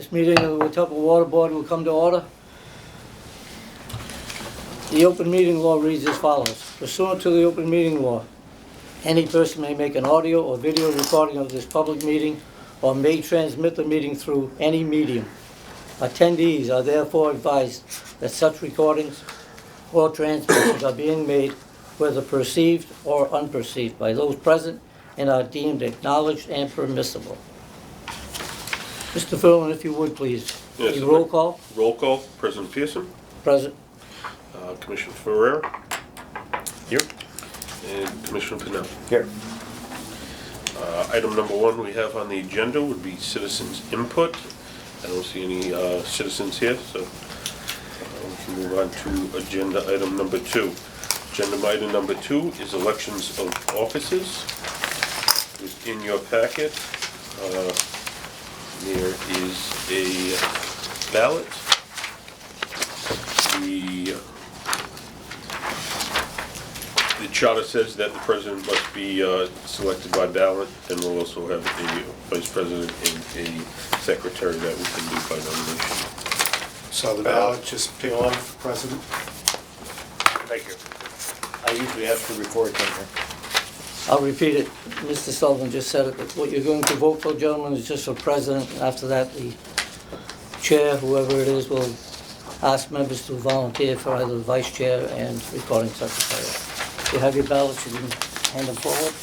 This meeting of the Watuppa Water Board will come to order. The open meeting law reads as follows. Pursuant to the open meeting law, any person may make an audio or video recording of this public meeting or may transmit the meeting through any medium. Attendees are therefore advised that such recordings or transmissions are being made, whether perceived or unperceived, by those present and are deemed acknowledged and permissible. Mr. Furlan, if you would, please. Yes. A roll call. Roll call. President Pearson. Present. Commissioner Ferrer. Here. And Commissioner Pennell. Here. Item number 1 we have on the agenda would be citizens' input. I don't see any citizens here, so we can move on to agenda item number 2. Agenda item number 2 is elections of officers. Within your packet, there is a ballot. The charter says that the president must be selected by ballot, and we'll also have a vice president and a secretary that we can do by nomination. So the ballot, just pick one for president? Thank you. I usually have to record them. I'll repeat it. Mr. Sullivan just said it, but what you're going to vote for, gentlemen, is just for president. After that, the chair, whoever it is, will ask members to volunteer for either the vice chair and recording secretary. If you have your ballots, you can hand them forward.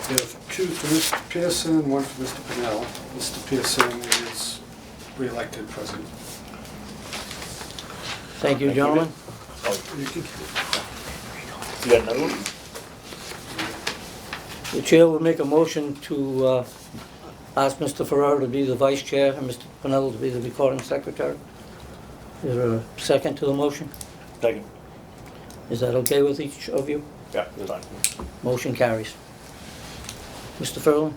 We have two for Mr. Pearson, one for Mr. Pennell. Mr. Pearson is re-elected president. Thank you, gentlemen. You got another one? The chair will make a motion to ask Mr. Ferraro to be the vice chair and Mr. Pennell to be the recording secretary. Is there a second to the motion? Second. Is that okay with each of you? Yeah, fine. Motion carries. Mr. Furlan?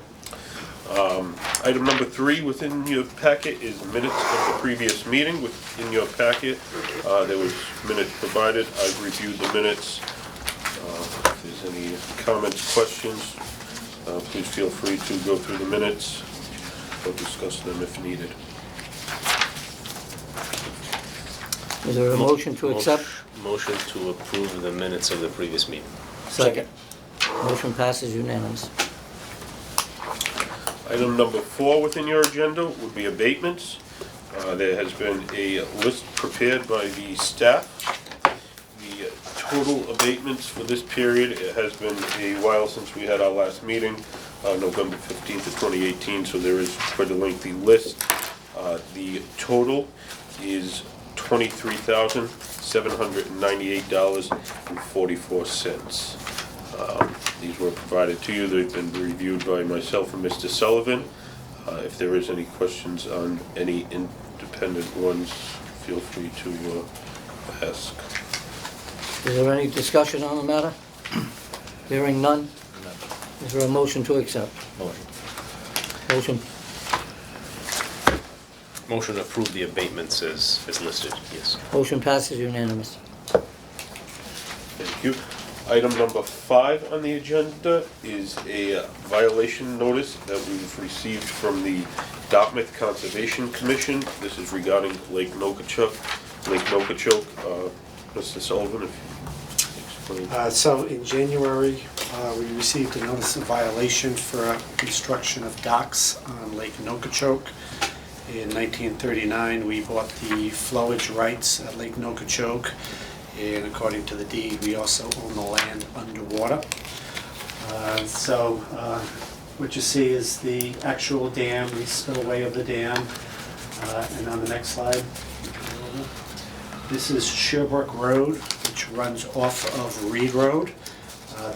Item number 3 within your packet is minutes of the previous meeting. Within your packet, there was minutes provided. I've reviewed the minutes. If there's any comments, questions, please feel free to go through the minutes or discuss them if needed. Is there a motion to accept? Motion to approve the minutes of the previous meeting. Second. Motion passes unanimous. Item number 4 within your agenda would be abatements. There has been a list prepared by the staff. The total abatements for this period, it has been a while since we had our last meeting, November 15th of 2018, so there is quite a lengthy list. The total is $23,798.44. These were provided to you. They've been reviewed by myself and Mr. Sullivan. If there is any questions on any independent ones, feel free to ask. Is there any discussion on the matter? Hearing none? Is there a motion to accept? Motion. Motion. Motion to approve the abatements as listed, yes. Motion passes unanimous. Thank you. Item number 5 on the agenda is a violation notice that we've received from the Dartmouth Conservation Commission. This is regarding Lake Nokichoke. Mr. Sullivan, if you explain. So in January, we received a notice of violation for construction of docks on Lake Nokichoke. In 1939, we bought the flowage rights at Lake Nokichoke. And according to the deed, we also own the land underwater. What you see is the actual dam, the spillway of the dam. And on the next slide, this is Sherbrooke Road, which runs off of Reed Road.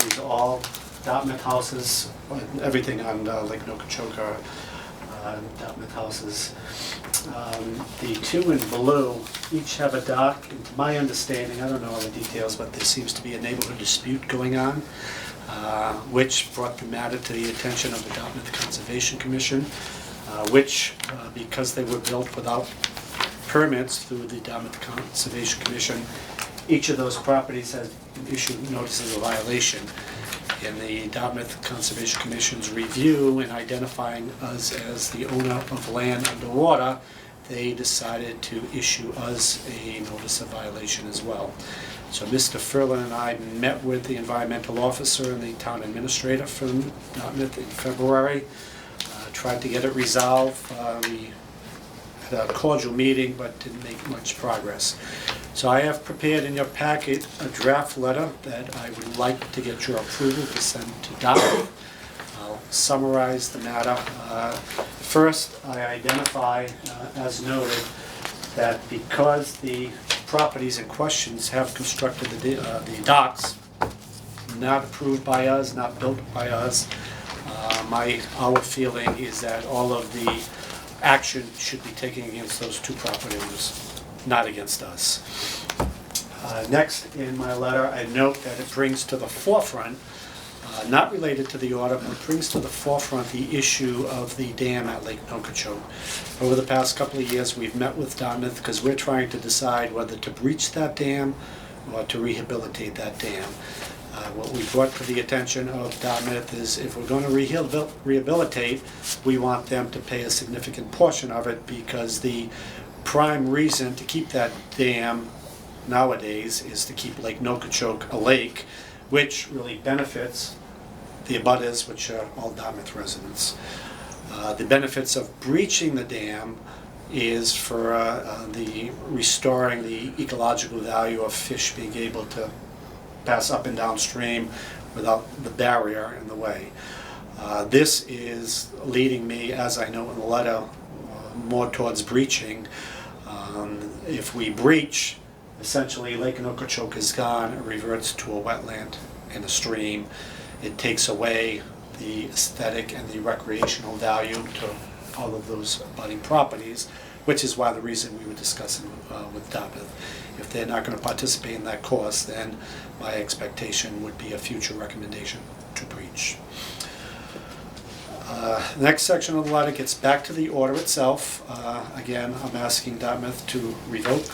These are all Dartmouth houses, everything on Lake Nokichoke are Dartmouth houses. The two in blue each have a dock. To my understanding, I don't know all the details, but there seems to be a neighborhood dispute going on, which brought the matter to the attention of the Dartmouth Conservation Commission, which, because they were built without permits through the Dartmouth Conservation Commission. Each of those properties has issued notices of violation. In the Dartmouth Conservation Commission's review in identifying us as the owner of land underwater, they decided to issue us a notice of violation as well. So Mr. Furlan and I met with the environmental officer and the town administrator from Dartmouth in February, tried to get it resolved. We had a cordial meeting but didn't make much progress. So I have prepared in your packet a draft letter that I would like to get your approval to send to Dartmouth. I'll summarize the matter. First, I identify, as noted, that because the properties in questions have constructed the docks, not approved by us, not built by us, our feeling is that all of the action should be taken against those two property owners, not against us. Next, in my letter, I note that it brings to the forefront, not related to the order, but it brings to the forefront the issue of the dam at Lake Nokichoke. Over the past couple of years, we've met with Dartmouth because we're trying to decide whether to breach that dam or to rehabilitate that dam. What we brought to the attention of Dartmouth is if we're going to rehabilitate, we want them to pay a significant portion of it, because the prime reason to keep that dam nowadays is to keep Lake Nokichoke a lake, which really benefits the abutters, which are all Dartmouth residents. The benefits of breaching the dam is for the restoring the ecological value of fish being able to pass up and downstream without the barrier in the way. This is leading me, as I know in the letter, more towards breaching. If we breach, essentially Lake Nokichoke is gone, it reverts to a wetland and a stream. It takes away the aesthetic and the recreational value to all of those abutting properties, which is why the reason we were discussing with Dartmouth. If they're not going to participate in that course, then my expectation would be a future recommendation to breach. The next section of the letter gets back to the order itself. Again, I'm asking Dartmouth to revoke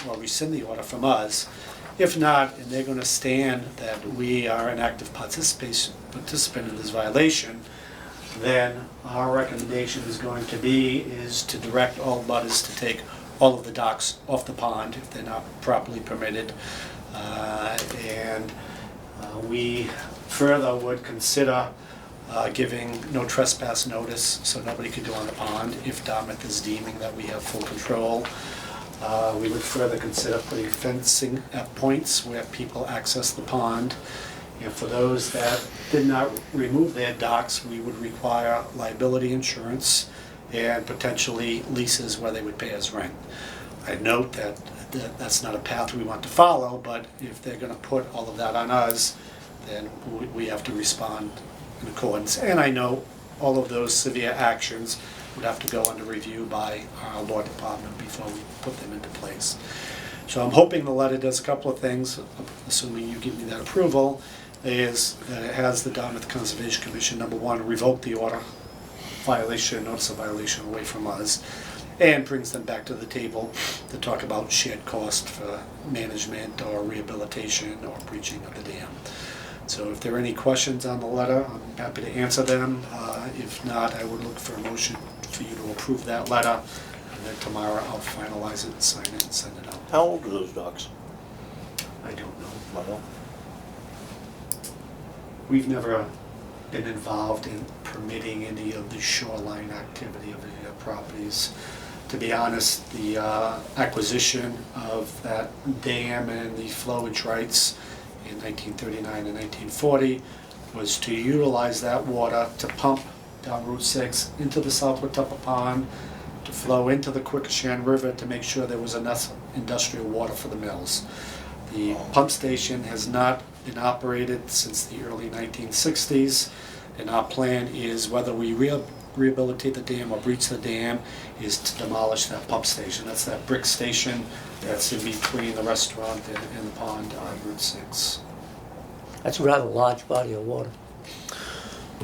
or rescind the order from us. If not, and they're going to stand that we are an active participant in this violation, then our recommendation is going to be to direct all butters to take all of the docks off the pond if they're not properly permitted. We further would consider giving no trespass notice, so nobody could go on the pond if Dartmouth is deeming that we have full control. We would further consider putting fencing at points where people access the pond. And for those that did not remove their docks, we would require liability insurance and potentially leases where they would pay us rent. I note that that's not a path we want to follow, but if they're going to put all of that on us, then we have to respond in accordance. And I know all of those severe actions would have to go under review by our law department before we put them into place. So I'm hoping the letter does a couple of things, assuming you give me that approval, is that it has the Dartmouth Conservation Commission, number one, revoke the order, notice of violation away from us, and brings them back to the table to talk about shared cost for management or rehabilitation or breaching of the dam. So if there are any questions on the letter, I'm happy to answer them. If not, I would look for a motion for you to approve that letter, and then tomorrow I'll finalize it, sign it, and send it out. How old are those docks? I don't know. Well, We've never been involved in permitting any of the shoreline activity of the properties. To be honest, the acquisition of that dam and the flowage rights in 1939 and 1940 was to utilize that water to pump down Route 6 into the South Watuppa Pond, to flow into the Quikasham River to make sure there was enough industrial water for the mills. The pump station has not been operated since the early 1960s, and our plan is, whether we rehabilitate the dam or breach the dam, is to demolish that pump station. That's that brick station that's in between the restaurant and the pond on Route 6. That's a rather large body of water.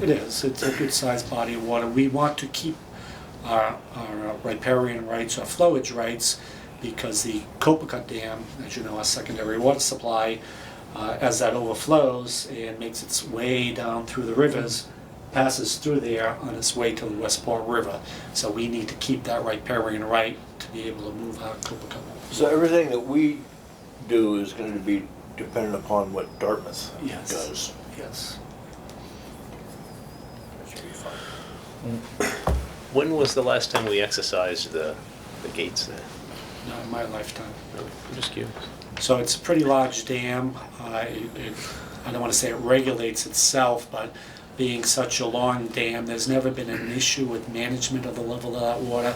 It is. It's a good-sized body of water. We want to keep our riparian rights or flowage rights, because the Copacut Dam, as you know, our secondary water supply, as that overflows and makes its way down through the rivers, passes through there on its way to the Westport River. So we need to keep that riparian right to be able to move our Copacut. So everything that we do is going to be dependent upon what Dartmouth Yes. does. Yes. That should be fine. When was the last time we exercised the gates there? Not in my lifetime. No, I'm just curious. So it's a pretty large dam. I don't want to say it regulates itself, but being such a long dam, there's never been an issue with management of the level of that water.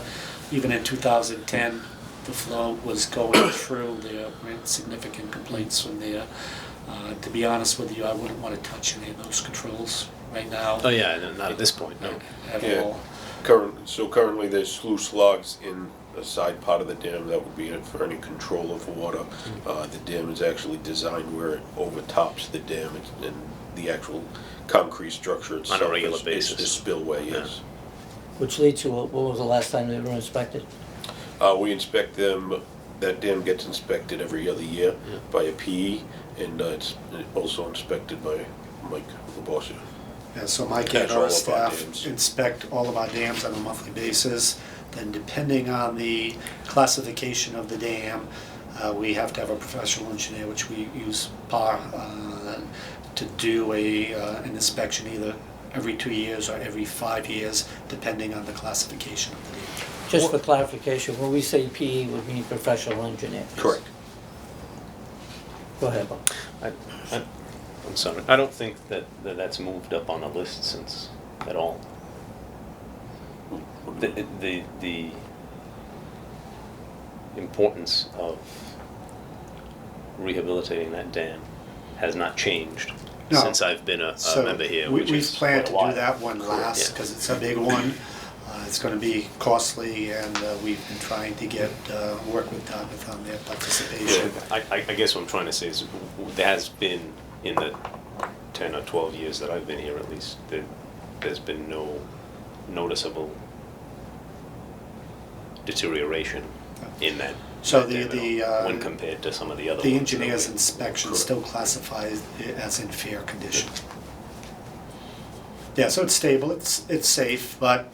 Even in 2010, the flow was going through. There were significant complaints from there. To be honest with you, I wouldn't want to touch any of those controls right now. Oh, yeah, no, not at this point, no. At Yeah. all. Currently there's sluice logs in a side part of the dam that would be for any control of water. The dam is actually designed where it overtops the dam and the actual concrete structure itself. regular is basis. the spillway, yes. Which leads to, what was the last time they were inspected? We inspect them, that dam gets inspected every other year Yeah. by a PE, and it's also inspected by Mike LaBossia. Yeah, so Mike Catch and all our of our staff dams. inspect all of our dams on a monthly basis. Then depending on the classification of the dam, we have to have a professional engineer, which we use PAR, to do an inspection either every 2 years or every 5 years, depending on the classification of the dam. Just for clarification, when we say PE, would mean professional engineer. Correct. Go ahead, Bob. I'm sorry. I don't think that's moved up on the list since at all. The importance of rehabilitating that dam has not changed No. since I've been a member here, which We've is planned quite a to do while. that one last, Yeah. because it's a big one. It's going to be costly, and we've been trying to get, work with Dartmouth on their participation. I guess what I'm trying to say is there has been, in the 10 or 12 years that I've been here at least, there's been no noticeable deterioration in that. So that dam the, at all, the, when compared to some of the other The ones. engineer's inspection Correct. still classifies it as in fair condition. Yeah, so it's stable, it's safe, but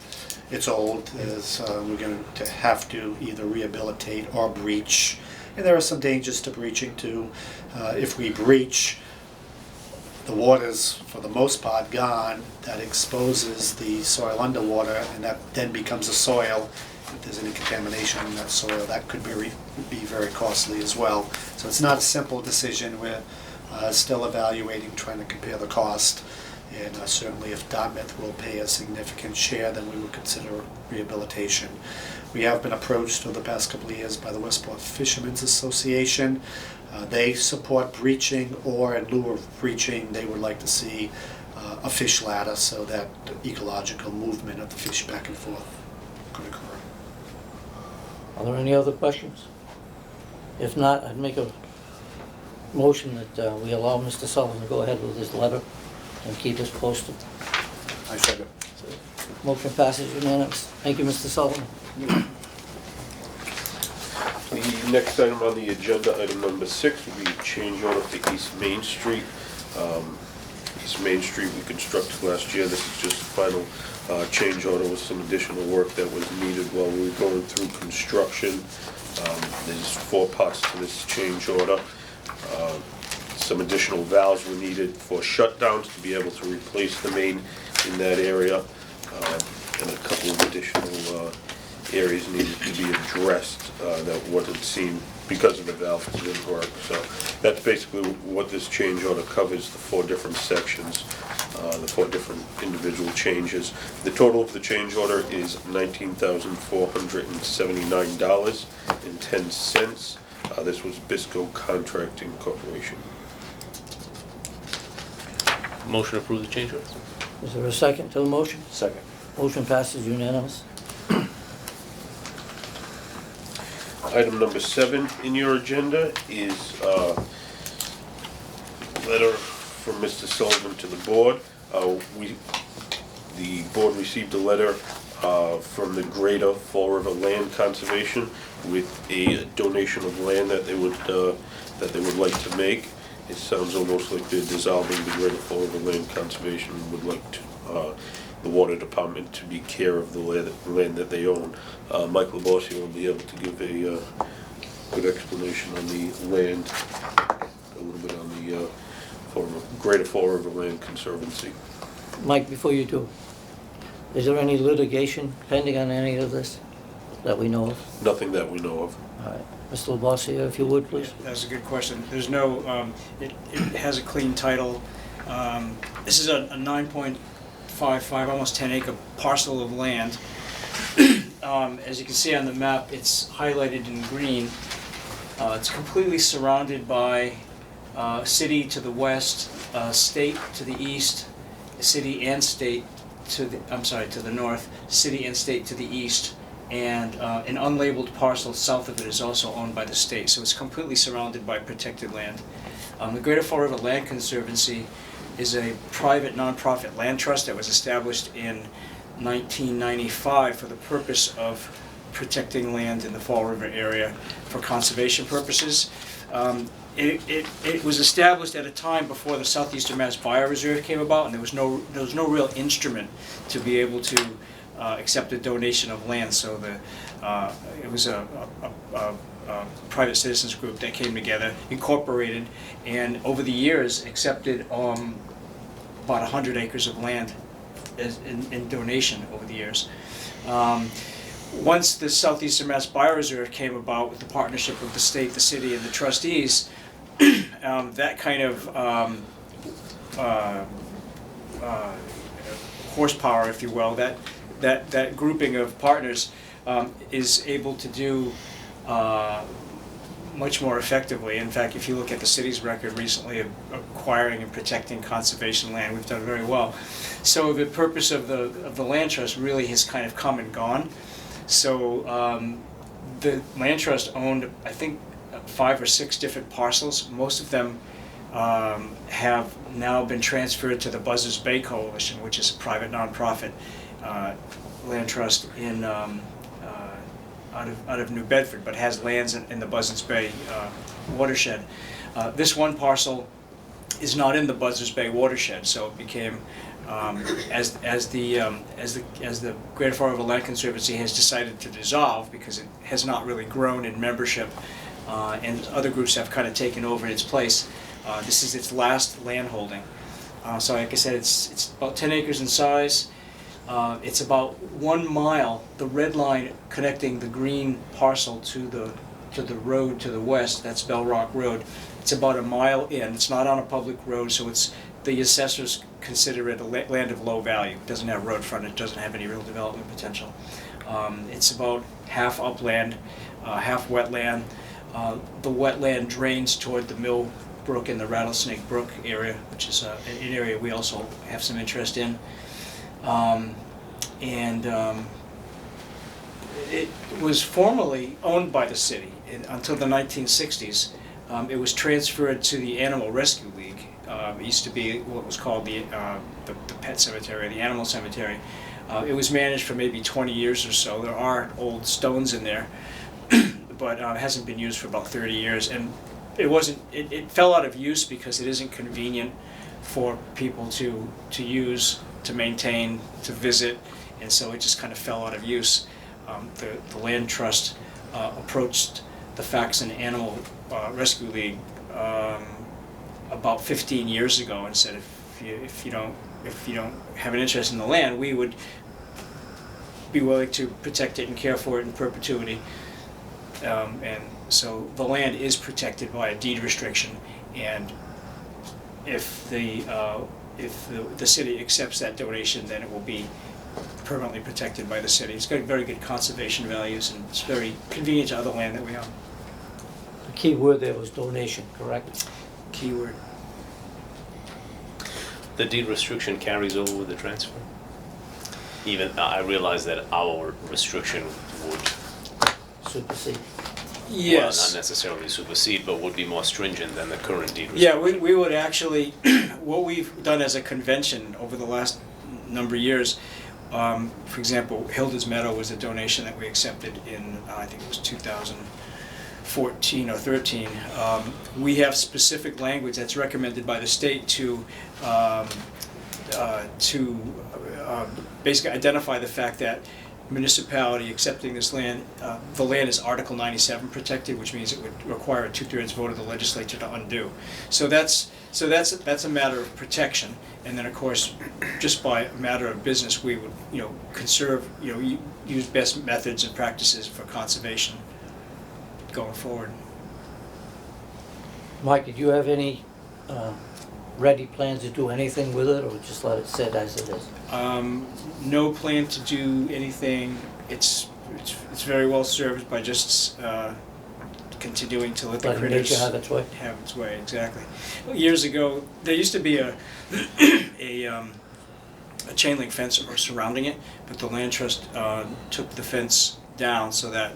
it's old. We're going to have to either rehabilitate or breach. And there are some dangers to breaching too. If we breach, the water's for the most part gone. That exposes the soil underwater, and that then becomes a soil. If there's any contamination in that soil, that could be very costly as well. So it's not a simple decision. We're still evaluating, trying to compare the cost. And certainly if Dartmouth will pay a significant share, then we would consider rehabilitation. We have been approached over the past couple of years by the Westport Fishermen's Association. They support breaching, or in lieu of breaching, they would like to see a fish ladder so that ecological movement of the fish back and forth could occur. Are there any other questions? If not, I'd make a motion that we allow Mr. Sullivan to go ahead with his letter and keep us posted. I second. Motion passes unanimous. Thank you, Mr. Sullivan. The next item on the agenda, item number 6, will be a change order for East Main Street. East Main Street we constructed last year. This is just the final change order with some additional work that was needed while we were going through construction. There's 4 parts to this change order. Some additional valves were needed for shutdowns to be able to replace the main in that area, and a couple of additional areas needed to be addressed that wasn't seen because of the valves that didn't work. So that's basically what this change order covers, the 4 different sections, the 4 different individual changes. The total of the change order is $19,479.10. This was Bisco Contracting Corporation. Motion to approve the change order. Is there a second to the motion? Second. Motion passes unanimous. Item number 7 in your agenda is a letter from Mr. Sullivan to the board. The board received a letter from the Greater Fall River Land Conservation with a donation of land that they would like to make. It sounds almost like they're dissolving the Greater Fall River Land Conservation and would like to, the water department to be care of the land that they own. Mike Labossiere will be able to give a good explanation on the land, a little bit on the Greater Fall River Land Conservancy. Mike, before you do, is there any litigation pending on any of this that we know of? Nothing that we know of. All right. Mr. Labossiere, if you would, please. That's a good question. There's no, it has a clean title. This is a 9.55, almost 10 acre parcel of land. As you can see on the map, it's highlighted in green. It's completely surrounded by city to the west, state to the east, city and state to the, to the north, city and state to the east, and an unlabeled parcel south of it is also owned by the state. So it's completely surrounded by protected land. The Greater Fall River Land Conservancy is a private nonprofit land trust that was established in 1995 for the purpose of protecting land in the Fall River area for conservation purposes. It was established at a time before the Southeastern Mass Bioreserve came about, and there was no real instrument to be able to accept a donation of land. So it was a private citizens group that came together, incorporated, and over the years accepted about 100 acres of land in donation over the years. Once the Southeastern Mass Bioreserve came about with the partnership of the state, the city, and the trustees, that kind of horsepower, if you will, that grouping of partners is able to do much more effectively. In fact, if you look at the city's record recently of acquiring and protecting conservation land, we've done very well. So the purpose of the land trust really has kind of come and gone. So the land trust owned, I think, 5 or 6 different parcels. Most of them have now been transferred to the Buzzards Bay Coalition, which is a private nonprofit land trust in out of New Bedford, but has lands in the Buzzards Bay watershed. This one parcel is not in the Buzzards Bay watershed, so it became as the Greater Fall River Land Conservancy has decided to dissolve because it has not really grown in membership, and other groups have kind of taken over its place. This is its last land holding. So like I said, it's about 10 acres in size. It's about 1 mile, the red line connecting the green parcel to the road to the west, that's Bell Rock Road. It's about 1 mile in. It's not on a public road, so the assessors consider it a land of low value. It doesn't have road frontage, it doesn't have any real development potential. It's about half upland, half wetland. The wetland drains toward the Mill Brook and the Rattlesnake Brook area, which is an area we also have some interest in. It was formerly owned by the city until the 1960s. It was transferred to the Animal Rescue League. It used to be what was called the pet cemetery, the animal cemetery. It was managed for maybe 20 years or so. There are old stones in there, but it hasn't been used for about 30 years. And it fell out of use because it isn't convenient for people to use, to maintain, to visit, and so it just kind of fell out of use. The land trust approached the Faxon Animal Rescue League about 15 years ago and said, if you don't have an interest in the land, we would be willing to protect it and care for it in perpetuity. And so the land is protected by a deed restriction, and if the city accepts that donation, then it will be permanently protected by the city. It's got very good conservation values, and it's very convenient to other land that we own. The key word there was donation, correct? Keyword. The deed restriction carries over with the transfer? Even, I realize that our restriction would, Supersede. well, not necessarily supersede, but would be more stringent than the current deed restriction. Yeah, we would actually, what we've done as a convention over the last number of years, For example, Hilda's Meadow was a donation that we accepted in, I think it was 2014 or 13. We have specific language that's recommended by the state to basically identify the fact that municipality accepting this land, the land is Article 97 protected, which means it would require a 2/3 vote of the legislature to undo. So that's a matter of protection. And then, of course, just by a matter of business, we would, conserve, use best methods and practices for conservation going forward. Mike, did you have any ready plans to do anything with it, or just let it sit as it is? No plan to do anything. It's very well served by just continuing to let the Let critters nature have its way? have its way. Exactly. Years ago, there used to be a chain link fence surrounding it, but the land trust took the fence down so that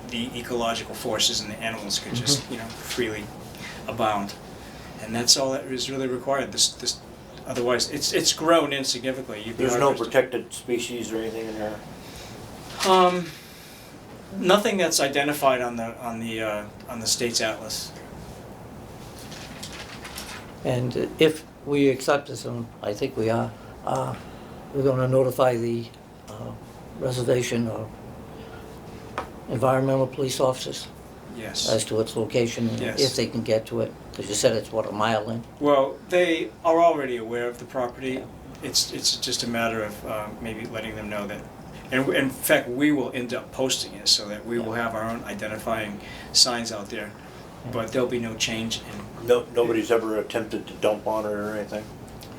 the ecological forces and the animals could just freely abound. And that's all that is really required. This otherwise it's grown insignificantly. You'd be There's no hard-pressed. protected species or anything in there? Nothing that's identified on the state's atlas. And if we accept this, and I think we are, we're going to notify the reservation or environmental police officers Yes. as to its location, and Yes. if they can get to it, because you said it's, what, a mile in? Well, they are already aware of the property. It's just a matter of maybe letting them know that. And in fact, we will end up posting it so that we will have our own identifying signs out there. But there'll be no change in. No, nobody's ever attempted to dump on it or anything?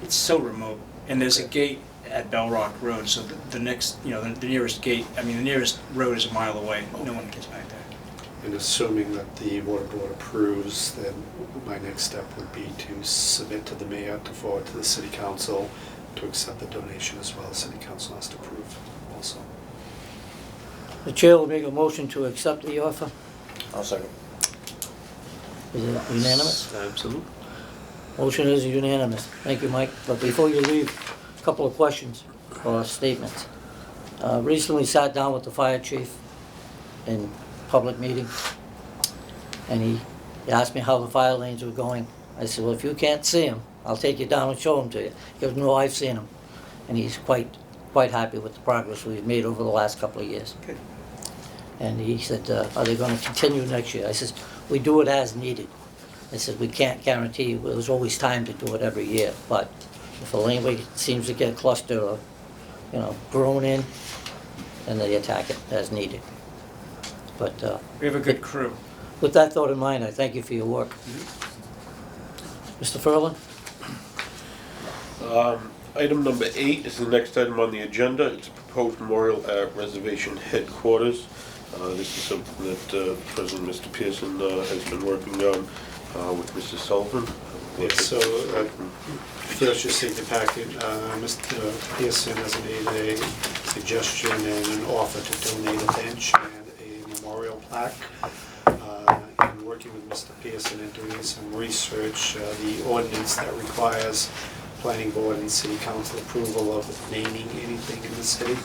It's so remote, and there's a gate at Bell Rock Road, so the next, the nearest gate, the nearest road is a mile away. No one gets back there. And assuming that the water board approves, then my next step would be to submit to the mayor, to forward to the city council, to accept the donation as well. City council has to approve also. The chair will make a motion to accept the offer. I'll second. Is it unanimous? Absolutely. Motion is unanimous. Thank you, Mike. But before you leave, a couple of questions or statements. Recently sat down with the fire chief in public meeting, and he asked me how the fire lanes were going. I said, well, if you can't see them, I'll take you down and show them to you. He goes, no, I've seen them. And he's quite happy with the progress we've made over the last couple of years. Good. And he said, are they going to continue next year? I said, we do it as needed. I said, we can't guarantee, there's always time to do it every year, but if a laneway seems to get clustered or, grown in, then they attack it as needed. But We have a good crew. with that thought in mind, I thank you for your work. Mr. Furlan? Item number 8 is the next item on the agenda. It's a proposed memorial at reservation headquarters. This is something that President Mr. Pearson has been working on with Mr. Sullivan. Yes, so first you see the packet, Mr. Pearson has made a suggestion and an offer to donate a bench and a memorial plaque. In working with Mr. Pearson and doing some research, the ordinance that requires planning board and city council approval of naming anything in the city.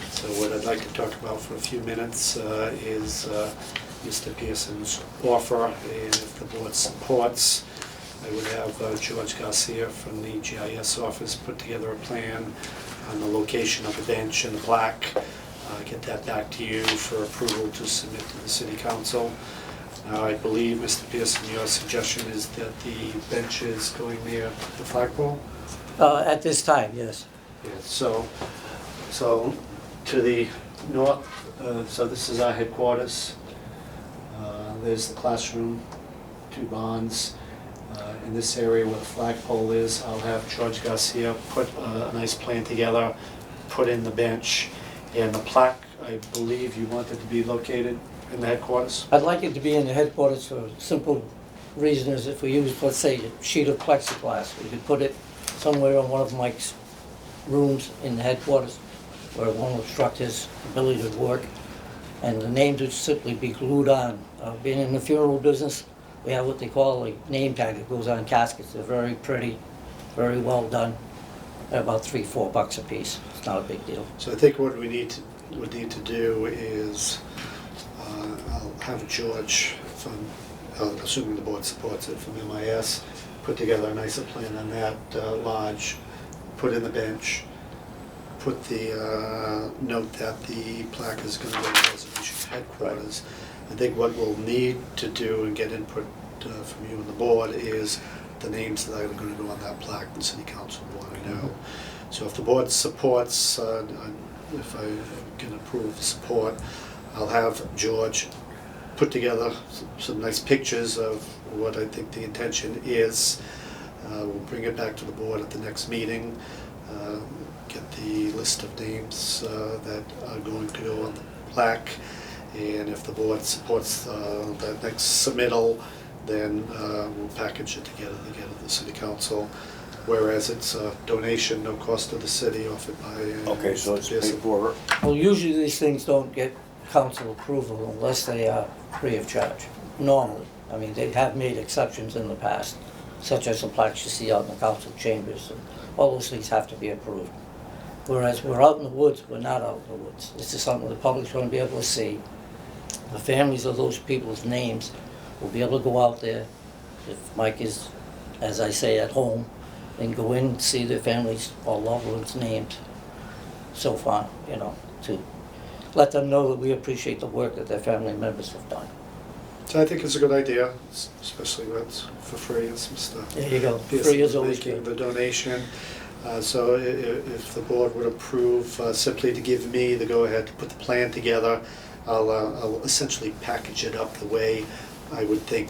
So what I'd like to talk about for a few minutes is Mr. Pearson's offer, and if the board supports, I would have George Garcia from the GIS office put together a plan on the location of the bench and the plaque, get that back to you for approval to submit to the city council. Now, I believe, Mr. Pearson, your suggestion is that the bench is going near the flagpole? At this time, yes. Yeah, so to the north, so this is our headquarters. There's the classroom, 2 barns. In this area where the flagpole is, I'll have George Garcia put a nice plan together, put in the bench, and the plaque, I believe you want it to be located in the headquarters? I'd like it to be in the headquarters for a simple reason is if we use, let's say, a sheet of plexiglass, we could put it somewhere in one of Mike's rooms in the headquarters where it won't obstruct his ability to work. And the names would simply be glued on. Being in the funeral business, we have what they call a name tag that goes on caskets. They're very pretty, very well done. about $3-4 a piece. It's not a big deal. So I think what we would need to do is, I'll have George from, assuming the board supports it, from MIS, put together a nicer plan on that lodge, put in the bench, put the note that the plaque is going to go to Resolution Headquarters. I think what we'll need to do and get input from you and the board is the names that are going to go on that plaque. The city council will want to know. So if the board supports, if I can approve the support, I'll have George put together some nice pictures of what I think the intention is. We'll bring it back to the board at the next meeting, get the list of names that are going to go on the plaque, and if the board supports that next submittal, then we'll package it together to get it to the city council. Whereas it's a donation, no cost to the city, offered by... Okay, so it's paid for. Well, usually these things don't get council approval unless they are free of charge, normally. I mean, they have made exceptions in the past, such as the plaques you see out in the council chambers, and all those things have to be approved. Whereas we're out in the woods, we're not out in the woods. This is something the public's going to be able to see. The families of those people's names will be able to go out there, if Mike is, as I say, at home, and go in and see their families or loved ones' names so far, you know, to let them know that we appreciate the work that their family members have done. So I think it's a good idea, especially when it's for free and some stuff. There you go. Yes, Free is always making good. the donation. So if the board would approve simply to give me the go-ahead to put the plan together, I'll essentially package it up the way I would think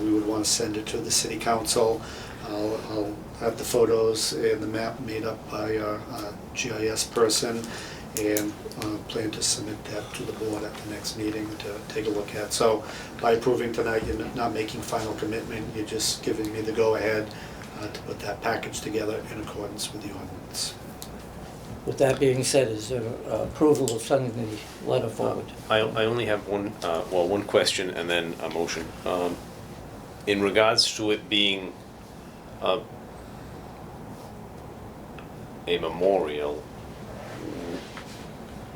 we would want to send it to the city council. I'll have the photos and the map made up by our GIS person, and plan to submit that to the board at the next meeting to take a look at. So by approving tonight, you're not making final commitment, you're just giving me the go-ahead to put that package together in accordance with the ordinance. With that being said, is there approval of sending the letter forward? I only have one question and then a motion. In regards to it being a memorial,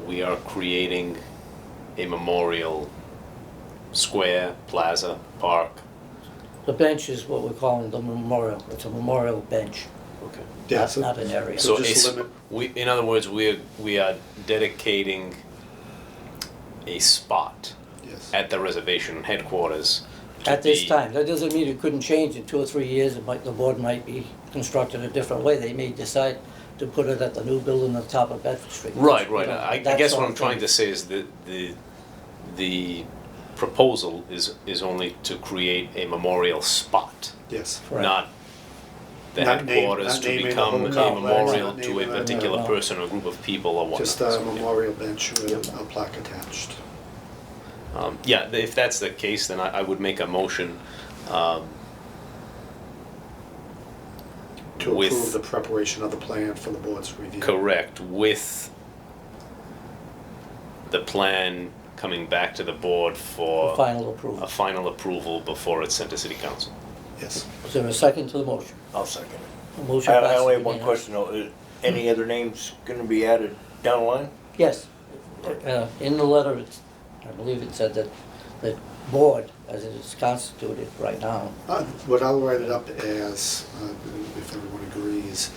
we are creating a memorial square, plaza, park. The bench is what we're calling the memorial. It's a memorial bench, Okay. Yeah, not an area. So So just it's, limit- in other words, we are dedicating a spot Yes. at the reservation headquarters. to At this be- time, that doesn't mean it couldn't change in 2 or 3 years. The board might be constructed a different way. They may decide to put it at the new building on top of Bedford Street. Right, You right. know, I that guess sort what of I'm trying thing. to say is that the proposal is only to create a memorial spot, Yes. Correct. not the Not name- headquarters not to naming the become whole a complex, memorial not to a naming that, particular no. person or group of people or whatnot. Just a So, yeah. memorial bench with a plaque attached. Yeah, if that's the case, then I would make a motion To with- approve the preparation of the plan for the board's review. correct, with the plan coming back to the board for For final approval. a final approval before it's sent to city council. Yes. Is there a second to the motion? I'll second it. The motion I passes only have one unanimously. question though. Is any other names gonna be added down the line? Yes. In the letter, I believe it said that the board, as it is constituted right now, What I'll write it up as, if everyone agrees,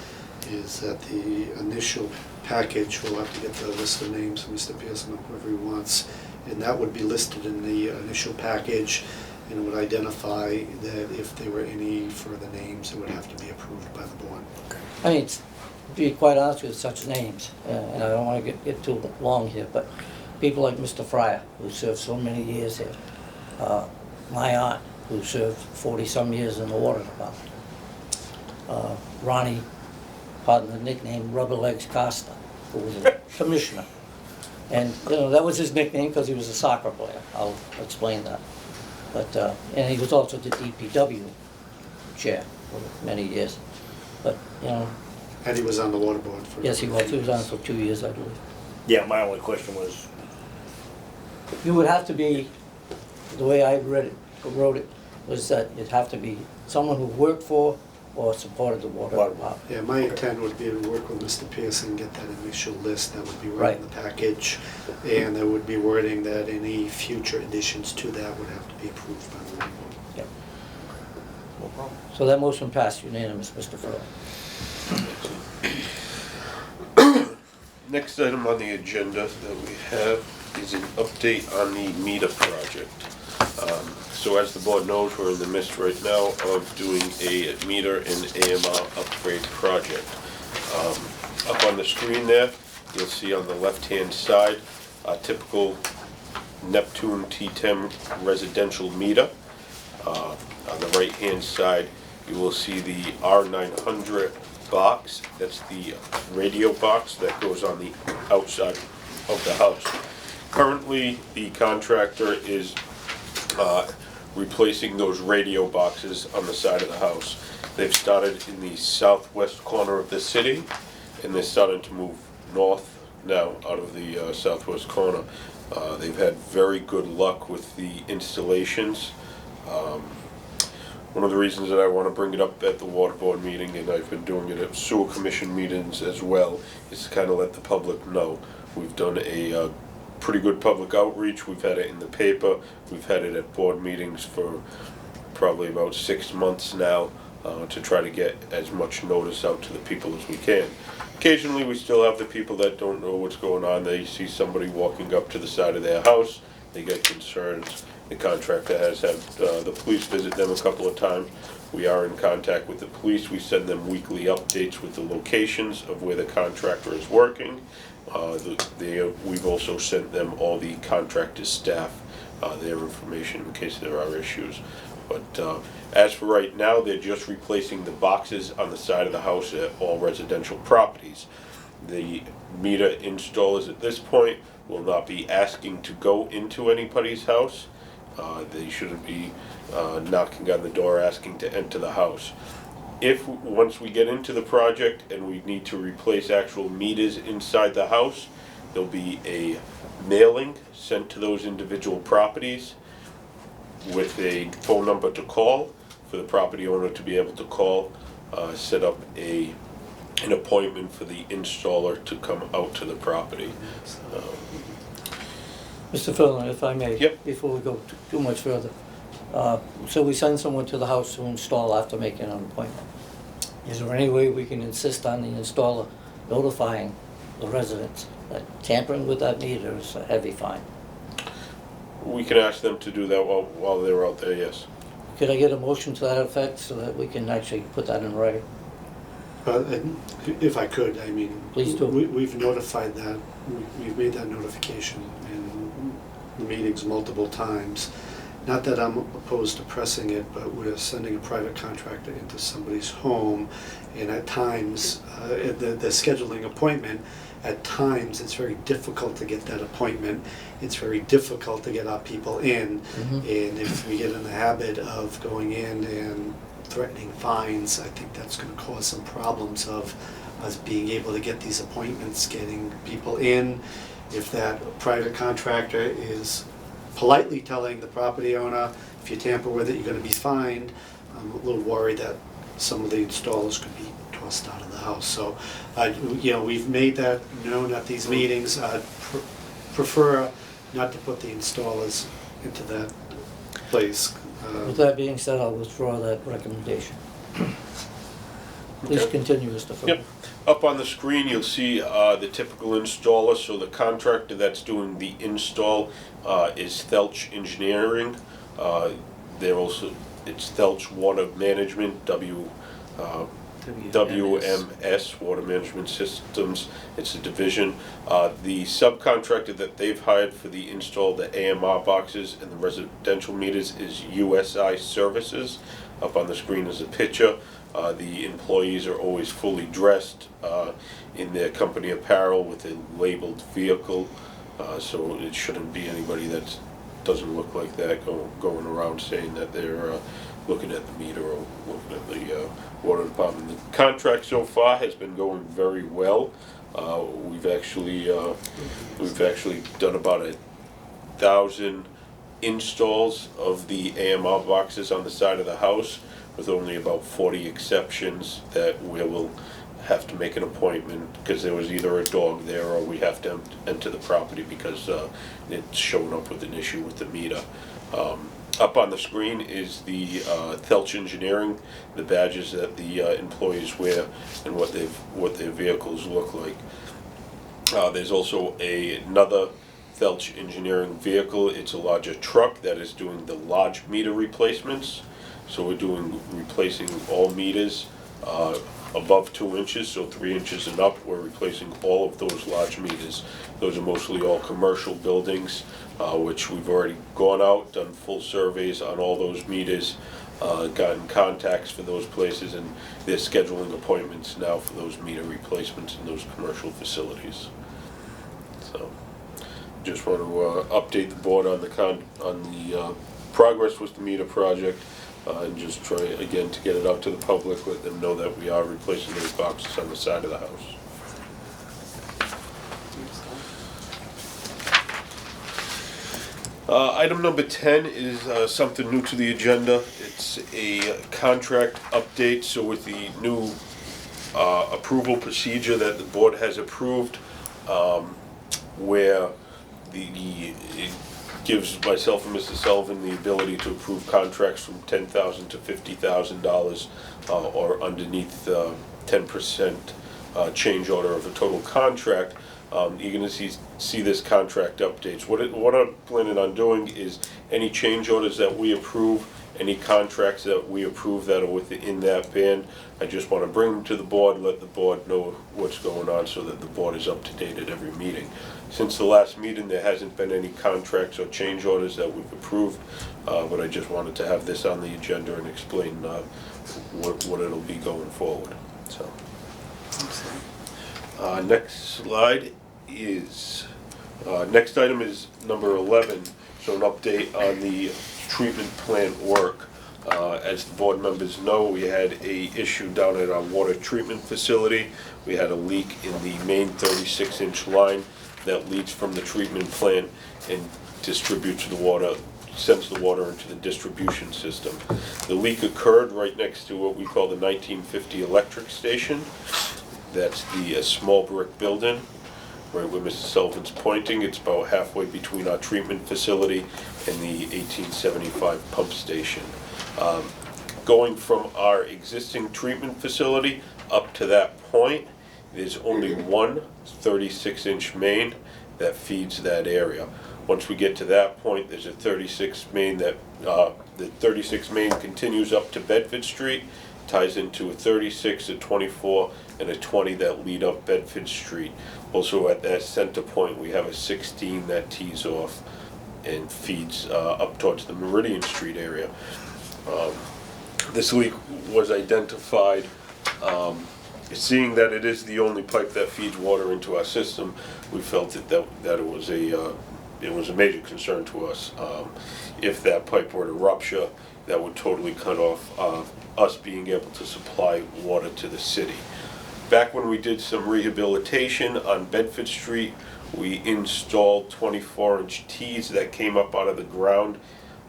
is that the initial package, we'll have to get the list of names from Mr. Pearson or whoever he wants, and that would be listed in the initial package, and it would identify that if there were any further names, it would have to be approved by the board. I mean, to be quite honest with such names, and I don't want to get too long here, but people like Mr. Fryer, who served so many years here, my aunt, who served 40-some years in the water department, Ronnie, pardon the nickname, Rubber Legs Costa, who was a commissioner. And, you know, that was his nickname because he was a soccer player. I'll explain that. But, and he was also the DPW chair for many years. But, you know, And he was on the water board for... yes, he was. He was on for 2 years, I believe. Yeah, my only question was, You would have to be, the way I read it, wrote it, was that you'd have to be someone who worked for or supported the water Water. department. Yeah, my intent would be to work with Mr. Pearson, get that initial list that would be right in the package. And there would be wording that any future additions to that would have to be approved by the board. Yep. No problem. So that motion passed unanimous, Mr. Furlong. Next item on the agenda that we have is an update on the meter project. So as the board knows, we're in the midst right now of doing a meter and AMR upgrade project. Up on the screen there, you'll see on the left-hand side, a typical Neptune T10 residential meter. On the right-hand side, you will see the R900 box. That's the radio box that goes on the outside of the house. Currently, the contractor is replacing those radio boxes on the side of the house. They've started in the southwest corner of the city, and they're starting to move north now out of the southwest corner. They've had very good luck with the installations. One of the reasons that I want to bring it up at the water board meeting, and I've been doing it at sewer commission meetings as well, is to kind of let the public know. We've done a pretty good public outreach. We've had it in the paper. We've had it at board meetings for probably about 6 months now, to try to get as much notice out to the people as we can. Occasionally we still have the people that don't know what's going on. They see somebody walking up to the side of their house, they get concerns. The contractor has had the police visit them a couple of times. We are in contact with the police. We send them weekly updates with the locations of where the contractor is working. We've also sent them all the contractor's staff, their information in case there are issues. But as for right now, they're just replacing the boxes on the side of the house at all residential properties. The meter installers at this point will not be asking to go into anybody's house. They shouldn't be knocking on the door asking to enter the house. If, once we get into the project and we need to replace actual meters inside the house, there'll be a mailing sent to those individual properties with a phone number to call for the property owner to be able to call, set up an appointment for the installer to come out to the property. Mr. Furlong, if I may. Yep. Before we go too much further. So we send someone to the house to install after making an appointment. Is there any way we can insist on the installer notifying the residents that tampering with that meter is a heavy fine? We can ask them to do that while they're out there, yes. Could I get a motion to that effect so that we can actually put that in writing? And if I could, I mean. Please do. We've notified that, we've made that notification in meetings multiple times. Not that I'm opposed to pressing it, but we're sending a private contractor into somebody's home, and at times, they're scheduling appointment. At times, it's very difficult to get that appointment. It's very difficult to get our people in. And if we get in the habit of going in and threatening fines, I think that's going to cause some problems of us being able to get these appointments, getting people in. If that private contractor is politely telling the property owner, if you tamper with it, you're going to be fined, I'm a little worried that some of the installers could be tossed out of the house. So, we've made that known at these meetings. I'd prefer not to put the installers into that place. With that being said, I'll withdraw that recommendation. Please Okay. continue, Mr. Furlong. Yep. Up on the screen, you'll see the typical installer. So the contractor that's doing the install is Thelch Engineering. It's Thelch Water Management, WMS, Water Management Systems. It's a division. The subcontractor that they've hired for the install the AMR boxes and the residential meters is USI Services. Up on the screen is a picture. The employees are always fully dressed in their company apparel with a labeled vehicle, so it shouldn't be anybody that doesn't look like that going around saying that they're looking at the meter or looking at the water department. The contract so far has been going very well. We've actually done about 1,000 installs of the AMR boxes on the side of the house. with only about 40 exceptions that we will have to make an appointment because there was either a dog there or we have to enter the property because it's showing up with an issue with the meter. Up on the screen is the Thelch Engineering, the badges that the employees wear and what their vehicles look like. There's also another Thelch Engineering vehicle. It's a larger truck that is doing the large meter replacements. So we're replacing all meters above 2 inches, so 3 inches and up. We're replacing all of those large meters. Those are mostly all commercial buildings, which we've already gone out, done full surveys on all those meters, gotten contacts for those places, and they're scheduling appointments now for those meter replacements in those commercial facilities. So, just want to update the board on the progress with the meter project, and just try again to get it out to the public, let them know that we are replacing those boxes on the side of the house. Item number 10 is something new to the agenda. It's a contract update. So with the new approval procedure that the board has approved, where it gives myself and Mr. Sullivan the ability to approve contracts from $10,000 to $50,000 or underneath 10% change order of a total contract. You're going to see this contract updates. What I'm planning on doing is any change orders that we approve, any contracts that we approve that are within that band, I just want to bring them to the board, let the board know what's going on so that the board is up to date at every meeting. Since the last meeting, there hasn't been any contracts or change orders that we've approved, but I just wanted to have this on the agenda and explain what it'll be going forward. So, next slide is, next item is number 11, so an update on the treatment plant work. As the board members know, we had a issue down at our water treatment facility. We had a leak in the main 36-inch line that leads from the treatment plant and distributes the water, sends the water into the distribution system. The leak occurred right next to what we call the 1950 electric station. That's the small brick building, right where Mr. Sullivan's pointing. It's about halfway between our treatment facility and the 1875 pump station. Going from our existing treatment facility up to that point, there's only one 36-inch main that feeds that area. Once we get to that point, there's a 36 main that, the 36 main continues up to Bedford Street, ties into a 36, a 24, and a 20 that lead up Bedford Street. Also at that center point, we have a 16 that tees off and feeds up towards the Meridian Street area. This leak was identified, seeing that it is the only pipe that feeds water into our system. We felt that it was a major concern to us. If that pipe were to rupture, that would totally cut off us being able to supply water to the city. Back when we did some rehabilitation on Bedford Street, we installed 24-inch tees that came up out of the ground,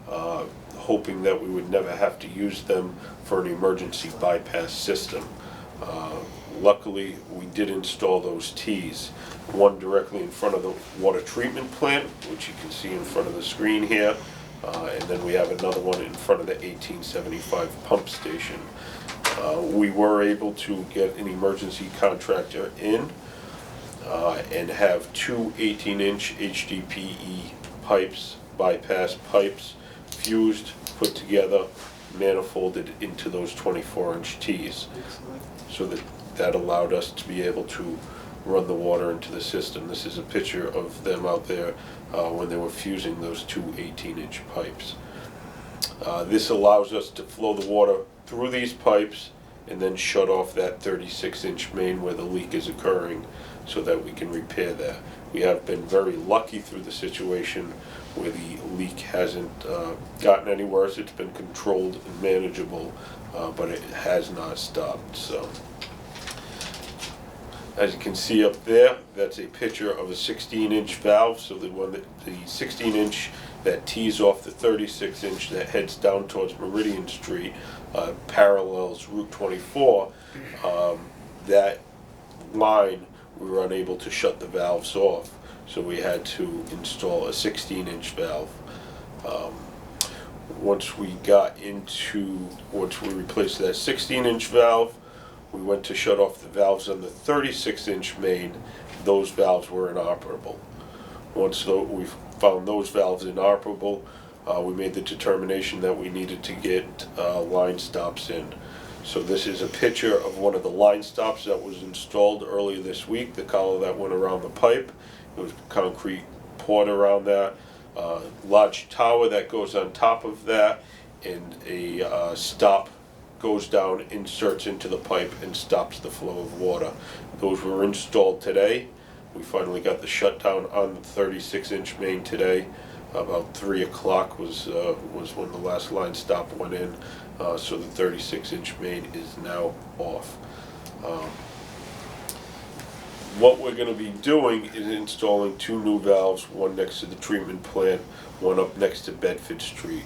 hoping that we would never have to use them for an emergency bypass system. Luckily, we did install those tees, one directly in front of the water treatment plant, which you can see in front of the screen here, and then we have another one in front of the 1875 pump station. We were able to get an emergency contractor in and have two 18-inch HDPE pipes, bypass pipes, fused, put together, manifolded into those 24-inch tees. So that allowed us to be able to run the water into the system. This is a picture of them out there when they were fusing those two 18-inch pipes. This allows us to flow the water through these pipes and then shut off that 36-inch main where the leak is occurring so that we can repair that. We have been very lucky through the situation where the leak hasn't gotten any worse. It's been controlled and manageable, but it has not stopped. So, as you can see up there, that's a picture of a 16-inch valve. So the 16-inch that tees off the 36-inch that heads down towards Meridian Street, parallels Route 24. That line, we were unable to shut the valves off, so we had to install a 16-inch valve. Once we replaced that 16-inch valve, we went to shut off the valves on the 36-inch main. Those valves were inoperable. Once we found those valves inoperable, we made the determination that we needed to get line stops in. So this is a picture of one of the line stops that was installed earlier this week, the collar that went around the pipe. It was concrete poured around that. Large tower that goes on top of that, and a stop goes down, inserts into the pipe, and stops the flow of water. Those were installed today. We finally got the shutdown on the 36-inch main today. About 3 o'clock was when the last line stop went in, so the 36-inch main is now off. What we're going to be doing is installing 2 new valves, one next to the treatment plant, one up next to Bedford Street,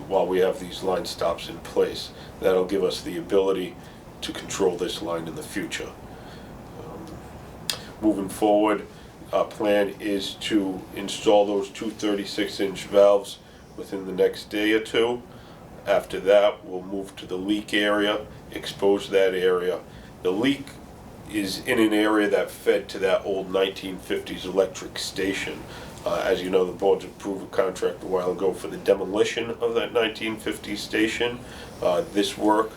while we have these line stops in place. That'll give us the ability to control this line in the future. Moving forward, our plan is to install those 2 36-inch valves within the next day or 2. After that, we'll move to the leak area, expose that area. The leak is in an area that fed to that old 1950s electric station. As you know, the board approved a contract a while ago for the demolition of that 1950s station. This work,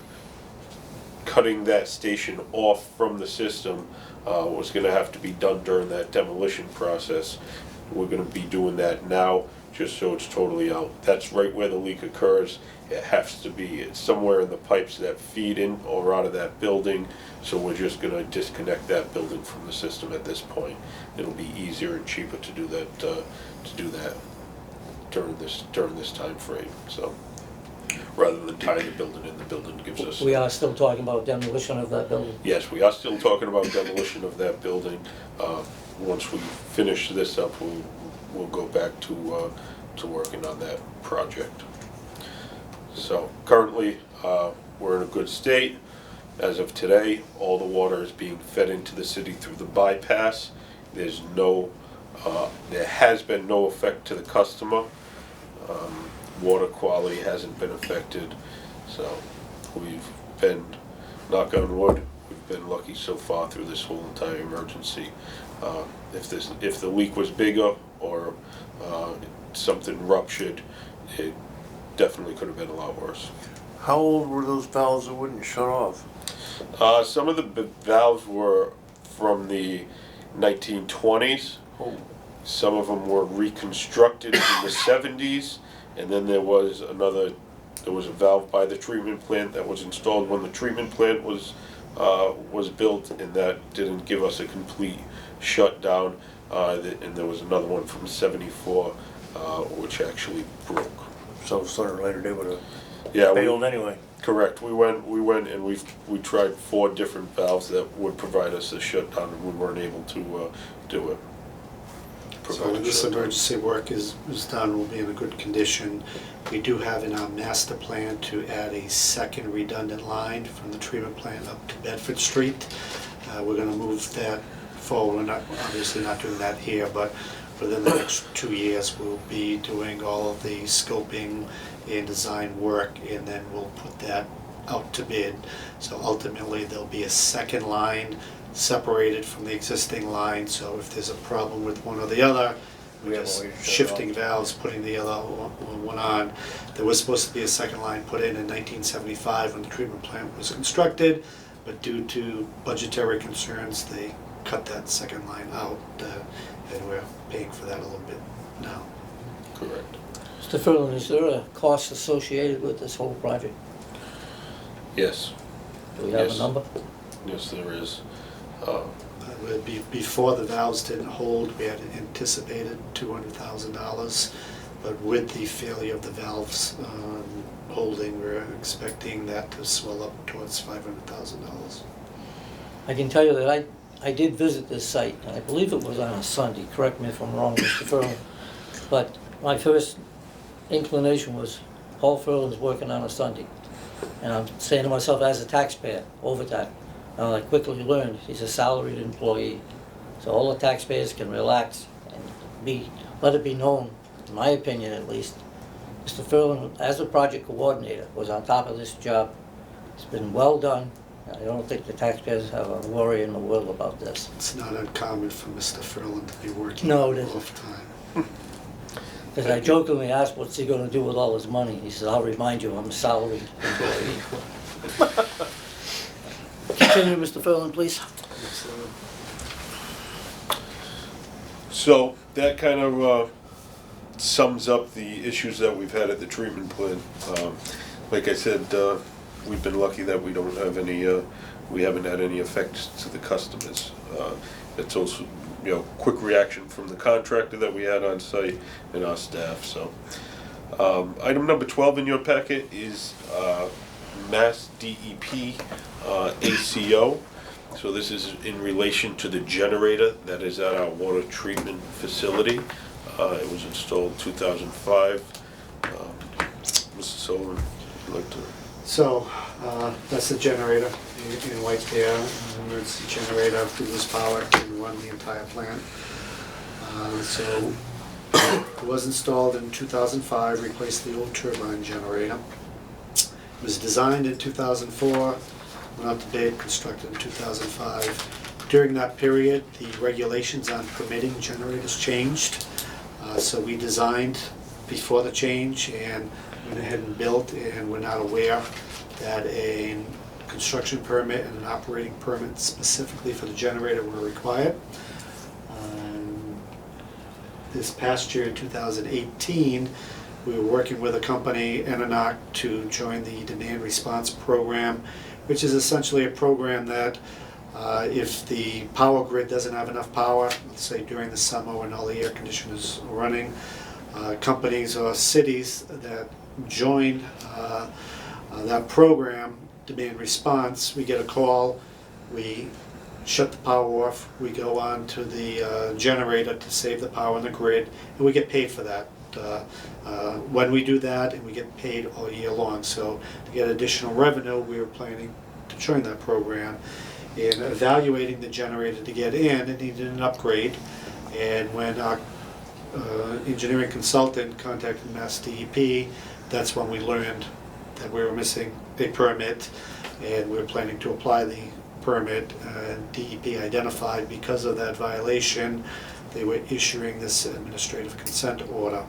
cutting that station off from the system, was going to have to be done during that demolition process. We're going to be doing that now, just so it's totally out. That's right where the leak occurs. It has to be somewhere in the pipes that feed in or out of that building, so we're just going to disconnect that building from the system at this point. It'll be easier and cheaper to do that during this time frame. So rather than tie the building in, the building gives us. We are still talking about demolition of that building. Yes, we are still talking about demolition of that building. Once we finish this up, we'll go back to working on that project. So currently, we're in a good state. As of today, all the water is being fed into the city through the bypass. There has been no effect to the customer. Water quality hasn't been affected. So we've been, knock on wood, we've been lucky so far through this whole entire emergency. If the leak was bigger or something ruptured, it definitely could have been a lot worse. How old were those valves that wouldn't shut off? Some of the valves were from the 1920s. Oh. Some of them were reconstructed in the 70s, and then there was a valve by the treatment plant that was installed when the treatment plant was built, and that didn't give us a complete shutdown. And there was another one from '74, which actually broke. So sooner or later they would have Yeah, failed anyway. correct. We went and we tried 4 different valves that would provide us a shutdown, and we weren't able to do it. So when this emergency work is done, we'll be in a good condition. We do have in our master plan to add a second redundant line from the treatment plant up to Bedford Street. We're going to move that forward. We're not, obviously not doing that here, but within the next 2 years, we'll be doing all of the scoping and design work, and then we'll put that out to bid. So ultimately, there'll be a second line separated from the existing line, so if there's a problem with one or the other, We we're have a just way to shut it shifting off. valves, putting the other one on. There was supposed to be a second line put in 1975 when the treatment plant was constructed, but due to budgetary concerns, they cut that second line out, and we're paying for that a little bit now. Correct. Mr. Furlan, is there a cost associated with this whole project? Yes. Do we have Yes. a number? Yes, there is. Before the valves didn't hold, we had anticipated $200,000, but with the failure of the valves holding, we're expecting that to swell up towards $500,000. I can tell you that I did visit this site, and I believe it was on a Sunday, correct me if I'm wrong, Mr. Furlan, but my first inclination was, Paul Furlan's working on a Sunday. And I'm saying to myself, as a taxpayer, overtime. And I quickly learned he's a salaried employee. So all the taxpayers can relax and let it be known, in my opinion at least, Mr. Furlan, as a project coordinator, was on top of this job. It's been well done. I don't think the taxpayers have a worry in the world about this. It's not uncommon for Mr. Furlan to be working No, it isn't. overtime. Because I jokingly asked, what's he gonna do with all his money? He says, I'll remind you, I'm a salaried employee. Continue, Mr. Furlan, please. So that kind of sums up the issues that we've had at the treatment plant. Like I said, we've been lucky that we don't have any, we haven't had any effects to the customers. It's also, quick reaction from the contractor that we had on site and our staff, so. Item number 12 in your packet is Mass DEP ACO. So this is in relation to the generator that is at our water treatment facility. It was installed 2005. Mr. Sullivan, would you like to? So, that's the generator in White Bear, an emergency generator to lose power to run the entire plant. So, it was installed in 2005, replaced the old turbine generator. It was designed in 2004, went out to bid, constructed in 2005. During that period, the regulations on permitting generators changed. So we designed before the change and went ahead and built, and we're not aware that a construction permit and an operating permit specifically for the generator were required. This past year, in 2018, we were working with a company, Enanoc, to join the demand response program, which is essentially a program that if the power grid doesn't have enough power, let's say during the summer when all the air conditioners are running, companies or cities that join that program, demand response, we get a call, we shut the power off, we go on to the generator to save the power in the grid, and we get paid for that. When we do that, and we get paid all year long. So to get additional revenue, we were planning to join that program. In evaluating the generator to get in, it needed an upgrade. And when our engineering consultant contacted Mass DEP, that's when we learned that we were missing a permit, and we were planning to apply the permit. DEP identified because of that violation, they were issuing this administrative consent order.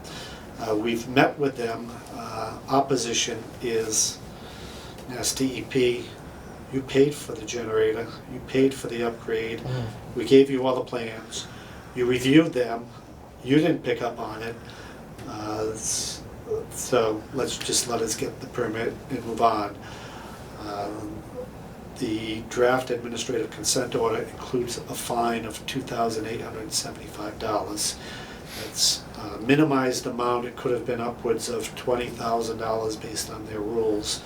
We've met with them. Our position is, Mass DEP, you paid for the generator, you paid for the upgrade, we gave you all the plans, you reviewed them, you didn't pick up on it, so let's just let us get the permit and move on. The draft administrative consent order includes a fine of $2,875. It's a minimized amount. It could have been upwards of $20,000 based on their rules.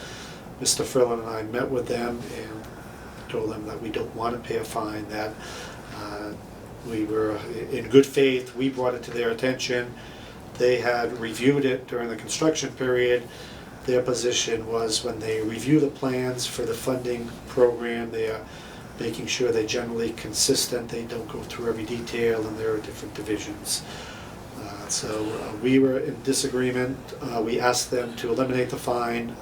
Mr. Furlan and I met with them and told them that we don't want to pay a fine, that we were in good faith. We brought it to their attention. They had reviewed it during the construction period. Their position was when they review the plans for the funding program, they are making sure they're generally consistent, they don't go through every detail, and there are different divisions. So we were in disagreement. We asked them to eliminate the fine.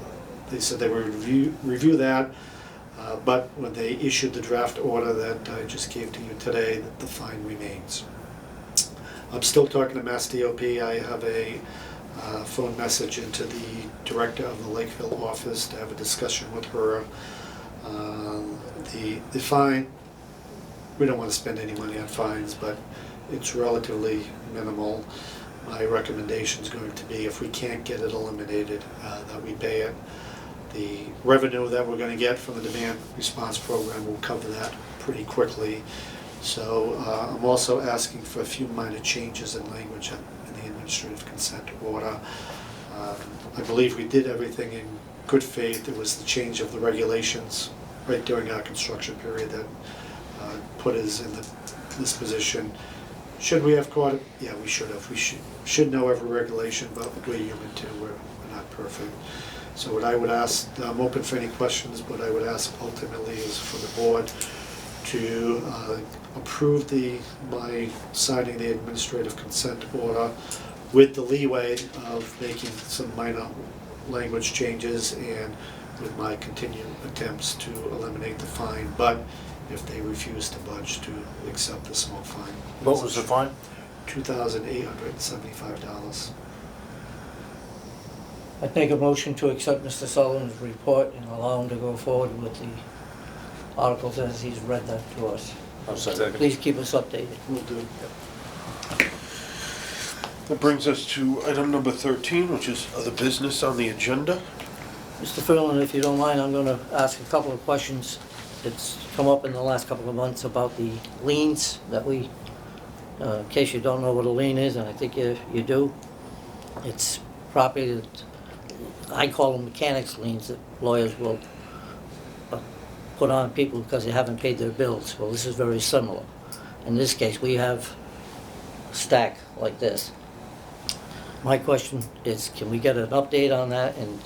They said they would review that, but when they issued the draft order that I just gave to you today, that the fine remains. I'm still talking to Mass DOP. I have a phone message into the director of the Lakeville office to have a discussion with her. The fine, we don't want to spend any money on fines, but it's relatively minimal. My recommendation is going to be, if we can't get it eliminated, that we pay it. The revenue that we're going to get from the demand response program will cover that pretty quickly. So I'm also asking for a few minor changes in language in the administrative consent order. I believe we did everything in good faith. It was the change of the regulations right during our construction period that put us in this position. Should we have caught it? Yeah, we should have. We should know every regulation, but we're human too. We're not perfect. So what I would ask, I'm open for any questions, but I would ask ultimately is for the board to approve my signing the administrative consent order with the leeway of making some minor language changes and with my continued attempts to eliminate the fine, but if they refuse to budge, to accept the small fine. What was the fine? $2,875. I'd make a motion to accept Mr. Sullivan's report and allow him to go forward with the articles as he's read them to us. I'll second. Please keep us updated. Will do. That brings us to item number 13, which is other business on the agenda. Mr. Ferlin, if you don't mind, I'm going to ask a couple of questions. It's come up in the last couple of months about the liens that we, in case you don't know what a lien is, and I think you do, it's property that, I call them mechanics liens, that lawyers will put on people because they haven't paid their bills. Well, this is very similar. In this case, we have a stack like this. My question is, can we get an update on that and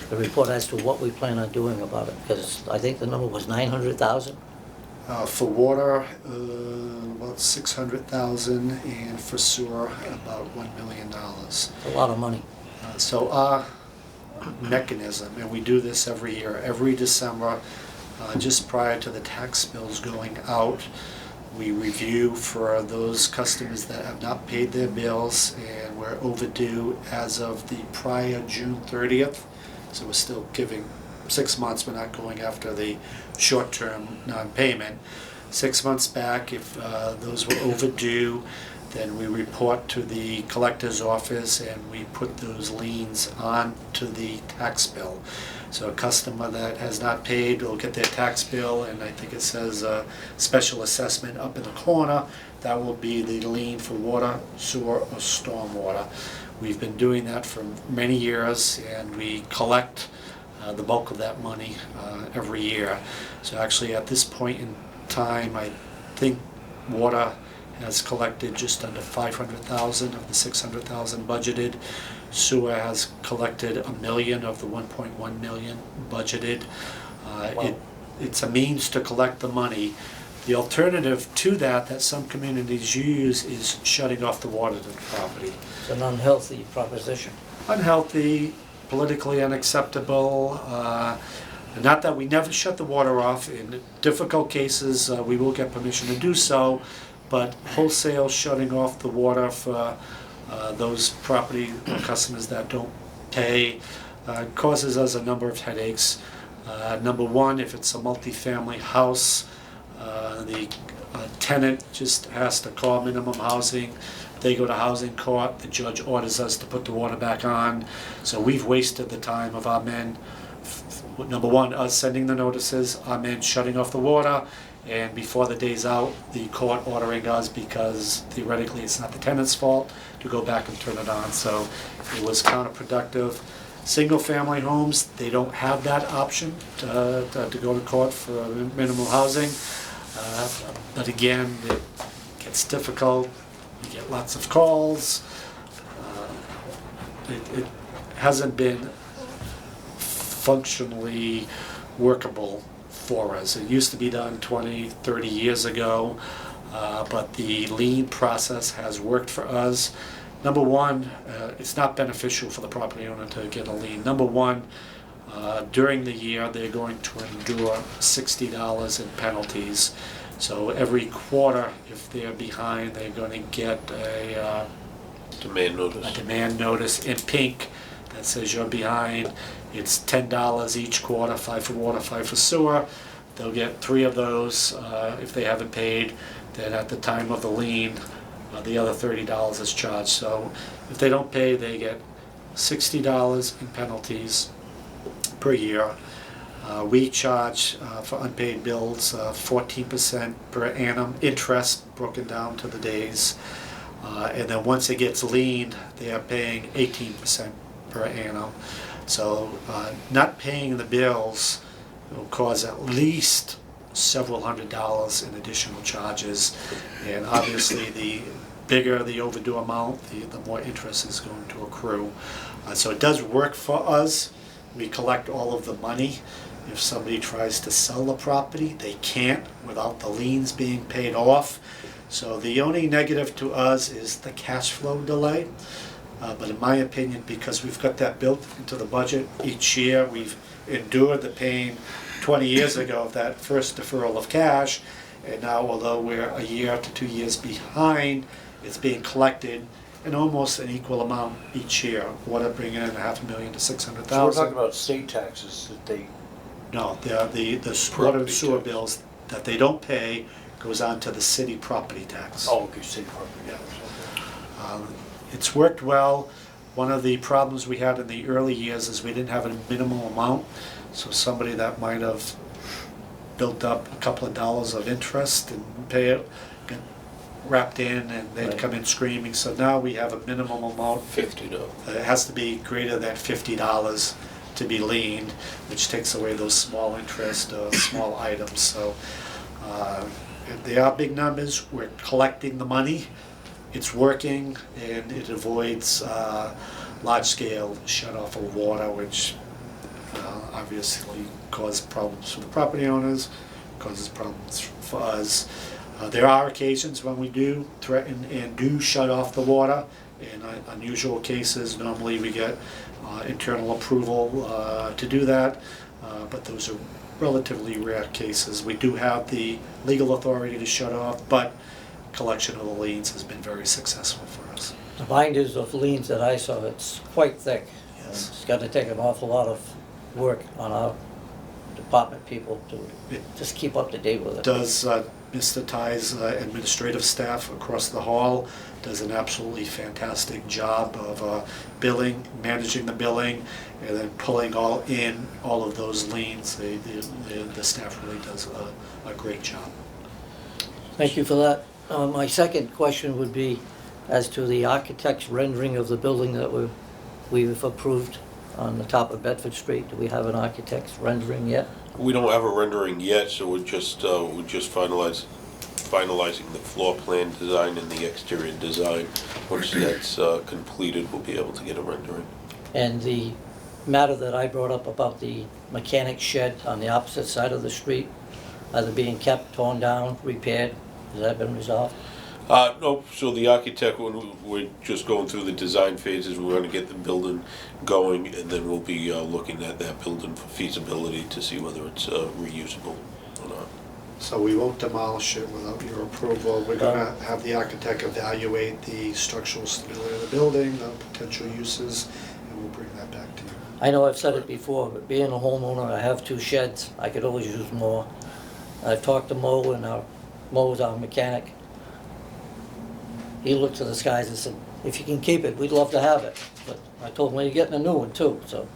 the report as to what we plan on doing about it? Because I think the number was 900,000. For water, about 600,000, and for sewer, about $1 million. It's a lot of money. So our mechanism, and we do this every year, every December, just prior to the tax bills going out, we review for those customers that have not paid their bills and were overdue as of the prior June 30th. So we're still giving 6 months, we're not going after the short-term non-payment. 6 months back, if those were overdue, then we report to the collector's office and we put those liens on to the tax bill. So a customer that has not paid will get their tax bill, and I think it says special assessment up in the corner. That will be the lien for water, sewer, or stormwater. We've been doing that for many years, and we collect the bulk of that money every year. So actually at this point in time, I think water has collected just under 500,000 of the 600,000 budgeted. Sewer has collected $1 million of the 1.1 million budgeted. Wow. It's a means to collect the money. The alternative to that some communities use is shutting off the water to the property. It's an unhealthy proposition. Unhealthy, politically unacceptable. Not that we never shut the water off. In difficult cases, we will get permission to do so, but wholesale shutting off the water for those property customers that don't pay causes us a number of headaches. Number one, if it's a multifamily house, the tenant just has to call minimum housing. They go to housing court, the judge orders us to put the water back on. So we've wasted the time of our men. Number one, us sending the notices, our men shutting off the water, and before the day's out, the court ordering us, because theoretically it's not the tenant's fault, to go back and turn it on. So it was counterproductive. Single family homes, they don't have that option to go to court for minimum housing. But again, it gets difficult. You get lots of calls. It hasn't been functionally workable for us. It used to be done 20, 30 years ago, but the lien process has worked for us. Number one, it's not beneficial for the property owner to get a lien. Number one, during the year they're going to endure $60 in penalties. So every quarter, if they're behind, they're going to get a demand notice in pink that says you're behind. It's $10 each quarter, 5 for water, 5 for sewer. They'll get 3 of those if they haven't paid. Then at the time of the lien, the other $30 is charged. So if they don't pay, they get $60 in penalties per year. We charge for unpaid bills 14% per annum interest broken down to the days. And then once it gets liened, they are paying 18% per annum. So not paying the bills will cause at least several $100s in additional charges. And obviously, the bigger the overdue amount, the more interest is going to accrue. So it does work for us. We collect all of the money. If somebody tries to sell the property, they can't without the liens being paid off. So the only negative to us is the cash flow delay. But in my opinion, because we've got that built into the budget each year, we've endured the pain 20 years ago of that first deferral of cash. And now, although we're a year to 2 years behind, it's being collected in almost an equal amount each year. Water bringing in $500,000 to $600,000. So we're talking about state taxes that they, No, the water and sewer bills that they don't pay goes on to the city property tax. oh, okay, state property. Yeah. It's worked well. One of the problems we had in the early years is we didn't have a minimum amount. So somebody that might have built up a couple of dollars of interest and pay it, get wrapped in, and they'd Right. come in screaming. So now we have a minimum amount. $50. It has to be greater than $50 to be leaned, which takes away those small interest, small items. So they are big numbers. We're collecting the money. It's working, and it avoids large-scale shut-off of water, which obviously causes problems for the property owners, causes problems for us. There are occasions when we do threaten and do shut off the water. In unusual cases, normally we get internal approval to do that, but those are relatively rare cases. We do have the legal authority to shut off, but collection of the liens has been very successful for us. The binders of liens that I saw, it's quite thick. Yes. It's got to take an awful lot of work on our department people to just keep up to date with it. Does Mr. Ty's administrative staff across the hall does an absolutely fantastic job of billing, managing the billing, and then pulling all of those liens. The staff really does a great job. Thank you for that. My second question would be as to the architect's rendering of the building that we've approved on the top of Bedford Street. Do we have an architect's rendering yet? We don't have a rendering yet, so we're just finalizing the floor plan design and the exterior design. Once that's completed, we'll be able to get a rendering. And the matter that I brought up about the mechanic shed on the opposite side of the street, either being kept, torn down, repaired, has that been resolved? No, so the architect, when we're just going through the design phases, we're gonna get the building going, and then we'll be looking at that building for feasibility to see whether it's reusable or not. So we won't demolish it without your approval. We're gonna have the architect evaluate the structural stability of the building, the potential uses, and we'll bring that back to you. I know I've said it before, but being a homeowner, I have 2 sheds. I could always use more. I've talked to Mo, and Mo's our mechanic. He looked to the skies and said, if you can keep it, we'd love to have it. But I told him, well, you're getting a new one too, so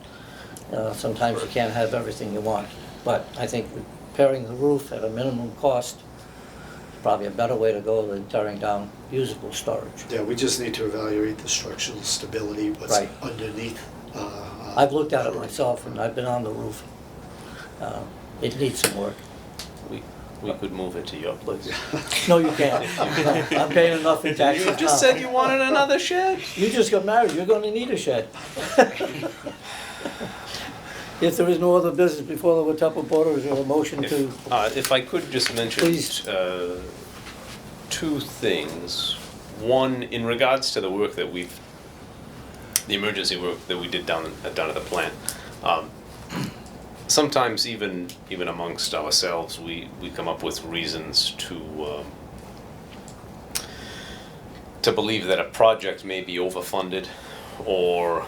sometimes you can't have everything you want. But I think repairing the roof at a minimum cost is probably a better way to go than tearing down usable storage. Yeah, we just need to evaluate the structural stability, what's Right. underneath. I've looked at it myself, and I've been on the roof. It needs some work. We could move it to your place. No, you can't. I'm paying enough in taxes You just now. said you wanted another shed. You just got married, you're gonna need a shed. If there is no other business before the Watuppa Board, is there a motion to? If I could just mention Please. 2 things. One, in regards to the work that the emergency work that we did down at the plant. Sometimes even amongst ourselves, we come up with reasons to believe that a project may be overfunded, or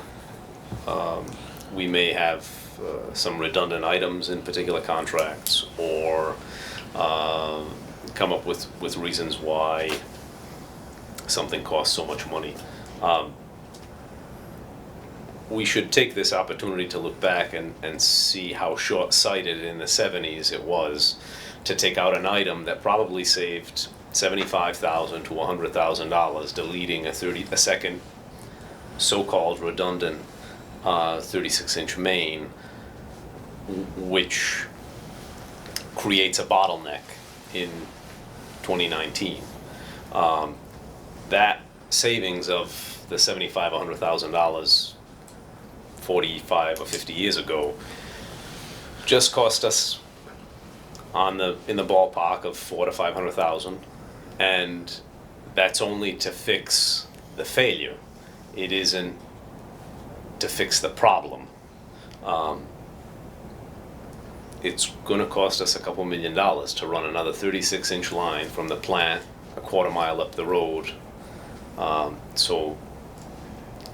we may have some redundant items in particular contracts, or come up with reasons why something costs so much money. We should take this opportunity to look back and see how short-sighted in the 70s it was to take out an item that probably saved $75,000 to $100,000, deleting a second so-called redundant 36-inch main, which creates a bottleneck in 2019. That savings of the $75,000 or $100,000 45 or 50 years ago just cost us in the ballpark of $400,000 to $500,000, and that's only to fix the failure. It isn't to fix the problem. It's going to cost us a couple $1 million to run another 36-inch line from the plant a quarter mile up the road. So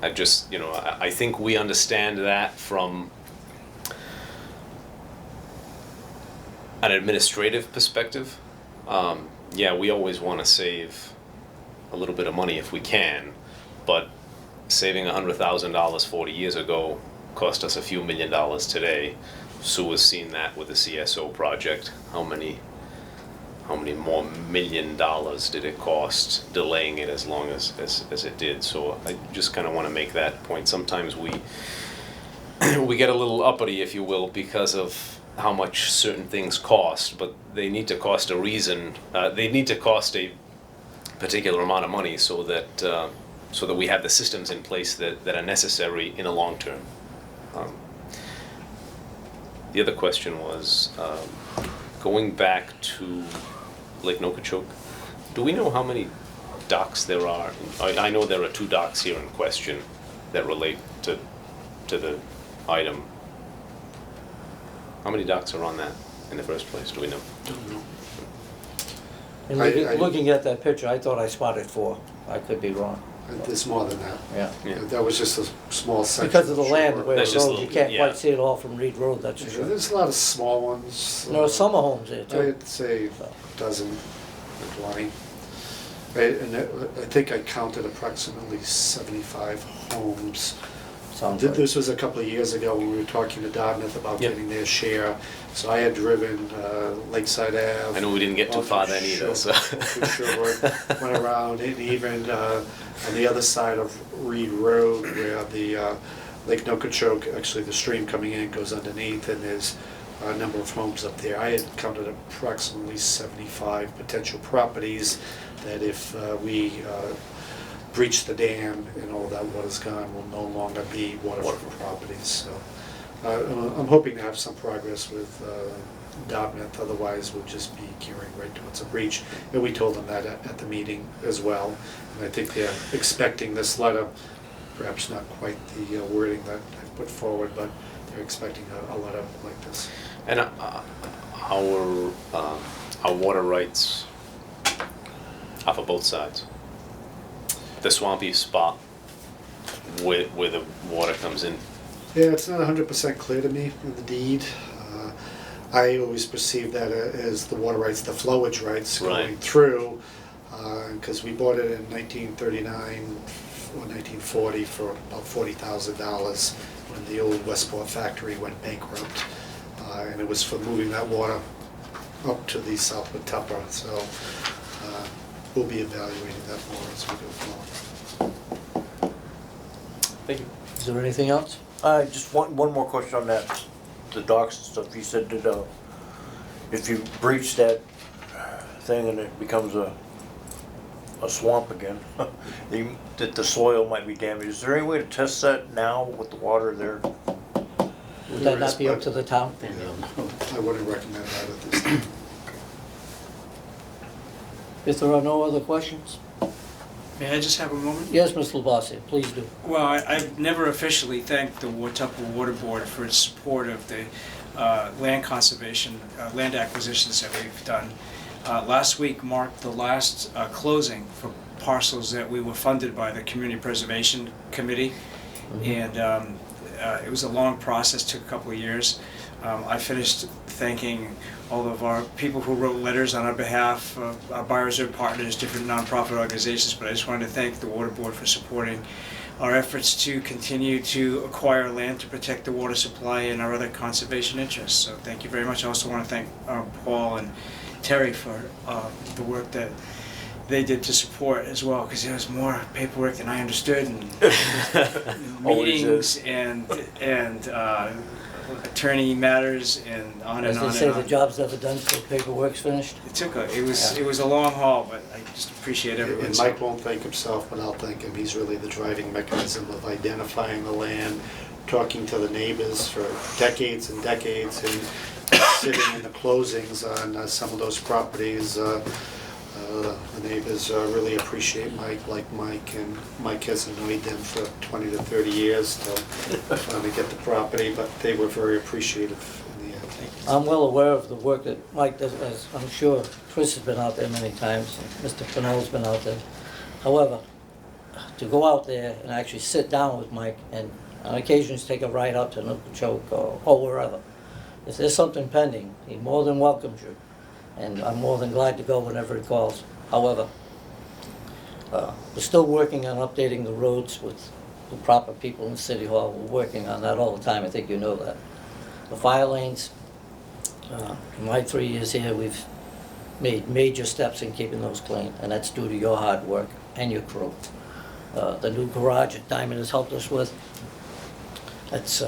I just, I think we understand that from an administrative perspective. Yeah, we always want to save a little bit of money if we can, but saving $100,000 40 years ago cost us a few $1 million today. Sue has seen that with the CSO project. How many more $1 million did it cost delaying it as long as it did? So I just kind of want to make that point. Sometimes we get a little uppity, if you will, because of how much certain things cost, but they need to cost a reason. They need to cost a particular amount of money so that we have the systems in place that are necessary in the long term. The other question was going back to Lake Nokichoke. Do we know how many docks there are? I know there are 2 docks here in question that relate to the item. How many docks are on that in the first place? Do we know? Don't know. And looking at that picture, I thought I spotted 4. I could be wrong. There's more than that. Yeah. Yeah. That was just a small section. Because of the Sure. land where That's it just a goes, you little- can't yeah. quite see it all from Reed Road, that's for Yeah, sure. there's a lot of small ones. There are summer homes there too. I'd say a dozen or 20. I think I counted approximately 75 homes. Sounds right. This was a couple of years ago when we were talking to Dartmouth about Yep. getting their share. So I had driven Lakeside Ave. I know we didn't get too far then either. So. Went around, and even on the other side of Reed Road where the Lake Nokichoke, actually the stream coming in goes underneath, and there's a number of homes up there. I had counted approximately 75 potential properties that if we breach the dam and all that water's gone, will no longer be waterfront properties. So I'm hoping to have some progress with Dartmouth, otherwise we'll just be gearing right towards a breach. And we told them that at the meeting as well. And I think they're expecting this letter, perhaps not quite the wording that I put forward, but they're expecting a letter like this. And our water rights are for both sides. The swampy spot where the water comes in. Yeah, it's not 100% clear to me in the deed. I always perceive that as the water rights, the flowage rights going Right. through, because we bought it in 1939 or 1940 for about $40,000 when the old Westport factory went bankrupt. And it was for moving that water up to the South Watuppa. So we'll be evaluating that more as we go forward. Thank you. Is there anything else? Just one more question on that, the docks and stuff. You said that if you breach that thing and it becomes a swamp again, that the soil might be damaged. Is there any way to test that now with the water there? Would that not be up to the town? I wouldn't recommend that at this time. If there are no other questions? May I just have a moment? Yes, Mr. Labasi, please do. Well, I've never officially thanked the Watuppa Water Board for its support of the land conservation, land acquisitions that we've done. Last week marked the last closing for parcels that we were funded by the Community Preservation Committee. And it was a long process, took a couple of years. I finished thanking all of our people who wrote letters on our behalf, our buyers and partners, different nonprofit organizations, but I just wanted to thank the Water Board for supporting our efforts to continue to acquire land to protect the water supply and our other conservation interests. So thank you very much. I also want to thank Paul and Terry for the work that they did to support as well, because there was more paperwork than I understood, and Always meetings is. and attorney matters and on As and on they say, and the on. job's never done till paperwork's finished. It was a long haul, but I just appreciate And everyone's. Mike won't thank himself, but I'll thank him. He's really the driving mechanism of identifying the land, talking to the neighbors for decades and decades, and sitting in the closings on some of those properties. The neighbors really appreciate Mike, like Mike, and Mike has annoyed them for 20 to 30 years to finally get the property, but they were very appreciative in the end. I'm well aware of the work that Mike does, as I'm sure Chris has been out there many times, and Mr. Pennell's been out there. However, to go out there and actually sit down with Mike and on occasions take a ride out to Nookchoke or wherever, if there's something pending, he more than welcomes you. And I'm more than glad to go whenever he calls. However, we're still working on updating the roads with the proper people in City Hall. We're working on that all the time, I think you know that. The fire lanes, in my 3 years here, we've made major steps in keeping those clean, and that's due to your hard work and your crew. The new garage that Diamond has helped us with, that's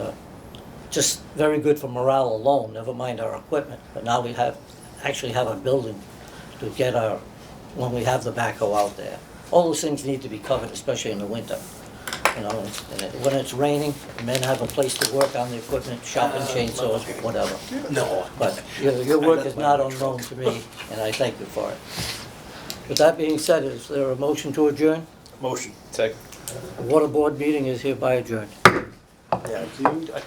just very good for morale alone, never mind our equipment. But now we actually have a building to get when we have the backhoe out there. All those things need to be covered, especially in the winter. You know, when it's raining, men have a place to work on the equipment, shopping chainsaws, whatever. No. But your work is not unknown to me, and I thank you for it. With that being said, is there a motion to adjourn? Motion. Second. The Water Board meeting is hereby adjourned. Yeah,